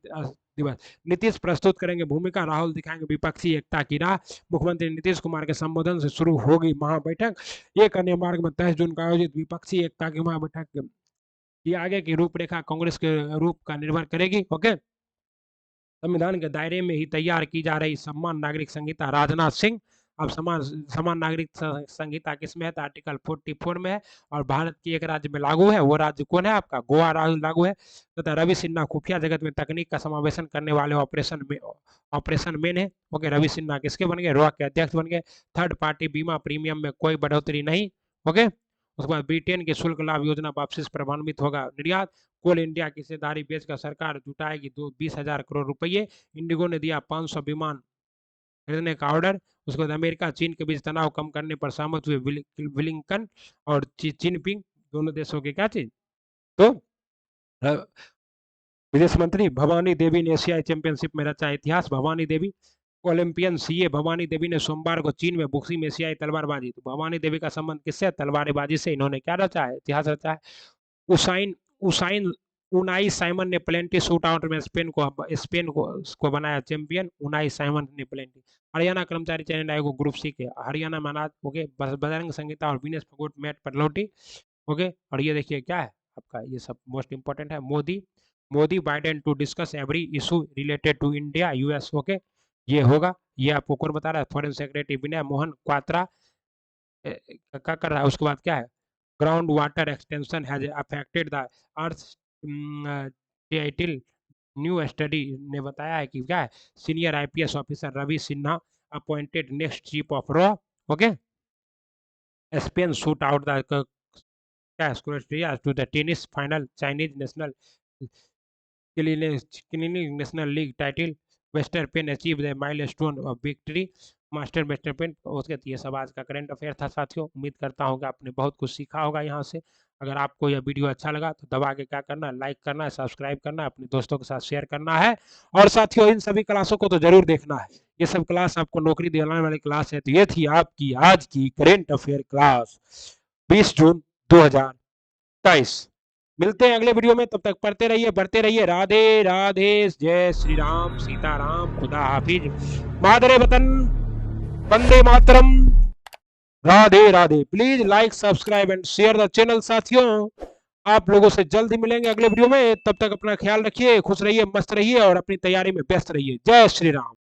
दिवस। नीतीश प्रस्तुत करेंगे भूमिका, राहुल दिखाएंगे विपक्षी एकता की राह। मुख्यमंत्री नीतीश कुमार के संबोधन से शुरू होगी महाबैठक। एक अन्य मार्ग में 23 जून को आयोजित विपक्षी एकता की महाबैठक की आगे की रूपरेखा कांग्रेस के रूप का निर्भर करेगी। ओके, संविधान के दायरे में ही तैयार की जा रही समान नागरिक संहिता। राजनाथ सिंह। अब समान नागरिक संहिता किसमें है? आर्टिकल 44 में है और भारत की एक राज्य में लागू है। वो राज्य कौन है? आपका गोवा राज्य लागू है। तथा रवि सिन्हा खुफिया जगत में तकनीक का समावेशन करने वाले ऑपरेशन मेन है। ओके, रवि सिन्हा किसके बन गए? रॉ के अध्यक्ष बन गए। थर्ड पार्टी बीमा प्रीमियम में कोई बढ़ोतरी नहीं। ओके, उसके बाद ब्रिटेन की शुल्क लाभ योजना वापसी से प्रभावित होगा निर्यात। कोल इंडिया की हिस्सेदारी बेचकर सरकार जुटाएगी 20,000 करोड़ रुपये। इंडिगो ने दिया 500 विमान खरीदने का ऑर्डर। उसके बाद अमेरिका चीन के बीच तनाव कम करने पर सहमत हुए ब्लिंकन और जिनपिंग। दोनों देशों के क्या चीज? तो विदेश मंत्री भवानी देवी ने एशियाई चैंपियनशिप में रचा इतिहास। भवानी देवी ओलंपियन CA भवानी देवी ने सोमवार को चीन में बॉक्सिंग में एशियाई तलवारबाजी। तो भवानी देवी का संबंध किससे? तलवारबाजी से। इन्होंने क्या रचा है? इतिहास रचा है। उसाइन उनाई साइमन ने प्लेंटी शूट आउट में स्पेन को बनाया चैंपियन। उनाई साइमन ने प्लेंटी। हरियाणा कर्मचारी चयन आयोग ग्रुप C के हरियाणा में अनाज। ओके, बजरंग संगीता और विनेश फोगाट मैट पर लौटी। ओके, और ये देखिए क्या है आपका, ये सब मोस्ट इंपॉर्टेंट है। Modi Biden to discuss every issue related to India US। Okay, ये होगा। ये आपको कौन बता रहा है? फॉरेन सेक्रेटरी विनय मोहन क्वात्रा क्या कर रहा है। उसके बाद क्या है? Ground water extension has affected the earth title. New study ने बताया है कि क्या है? Senior IPS officer Ravi Sinha appointed next chief of रॉ। Okay, Spain shoot out the to the tennis final. Chinese national league title. Verstappen achieve the milestone of victory. Master Verstappen. उसके ये सब आज का करंट अफेयर था साथियों। उम्मीद करता हूँ कि आपने बहुत कुछ सीखा होगा यहाँ से। अगर आपको यह वीडियो अच्छा लगा तो दबा के क्या करना है? लाइक करना है, सब्सक्राइब करना है, अपने दोस्तों के साथ शेयर करना है। और साथियों इन सभी क्लासों को तो जरूर देखना है। ये सब क्लास आपको नौकरी दिलाने वाली क्लास है। तो ये थी आपकी आज की करंट अफेयर क्लास 20 जून 2023। मिलते हैं अगले वीडियो में। तब तक पढ़ते रहिए, बढ़ते रहिए। राधे राधे, जय श्री राम, सीताराम, खुदा हाफिज, मादरे वतन, वंदे मातरम, Radhe Radhe. Please like, subscribe and share the channel साथियों। आप लोगों से जल्द ही मिलेंगे अगले वीडियो में। तब तक अपना ख्याल रखिए, खुश रहिए, मस्त रहिए और अपनी तैयारी में व्यस्त रहिए। जय श्री राम।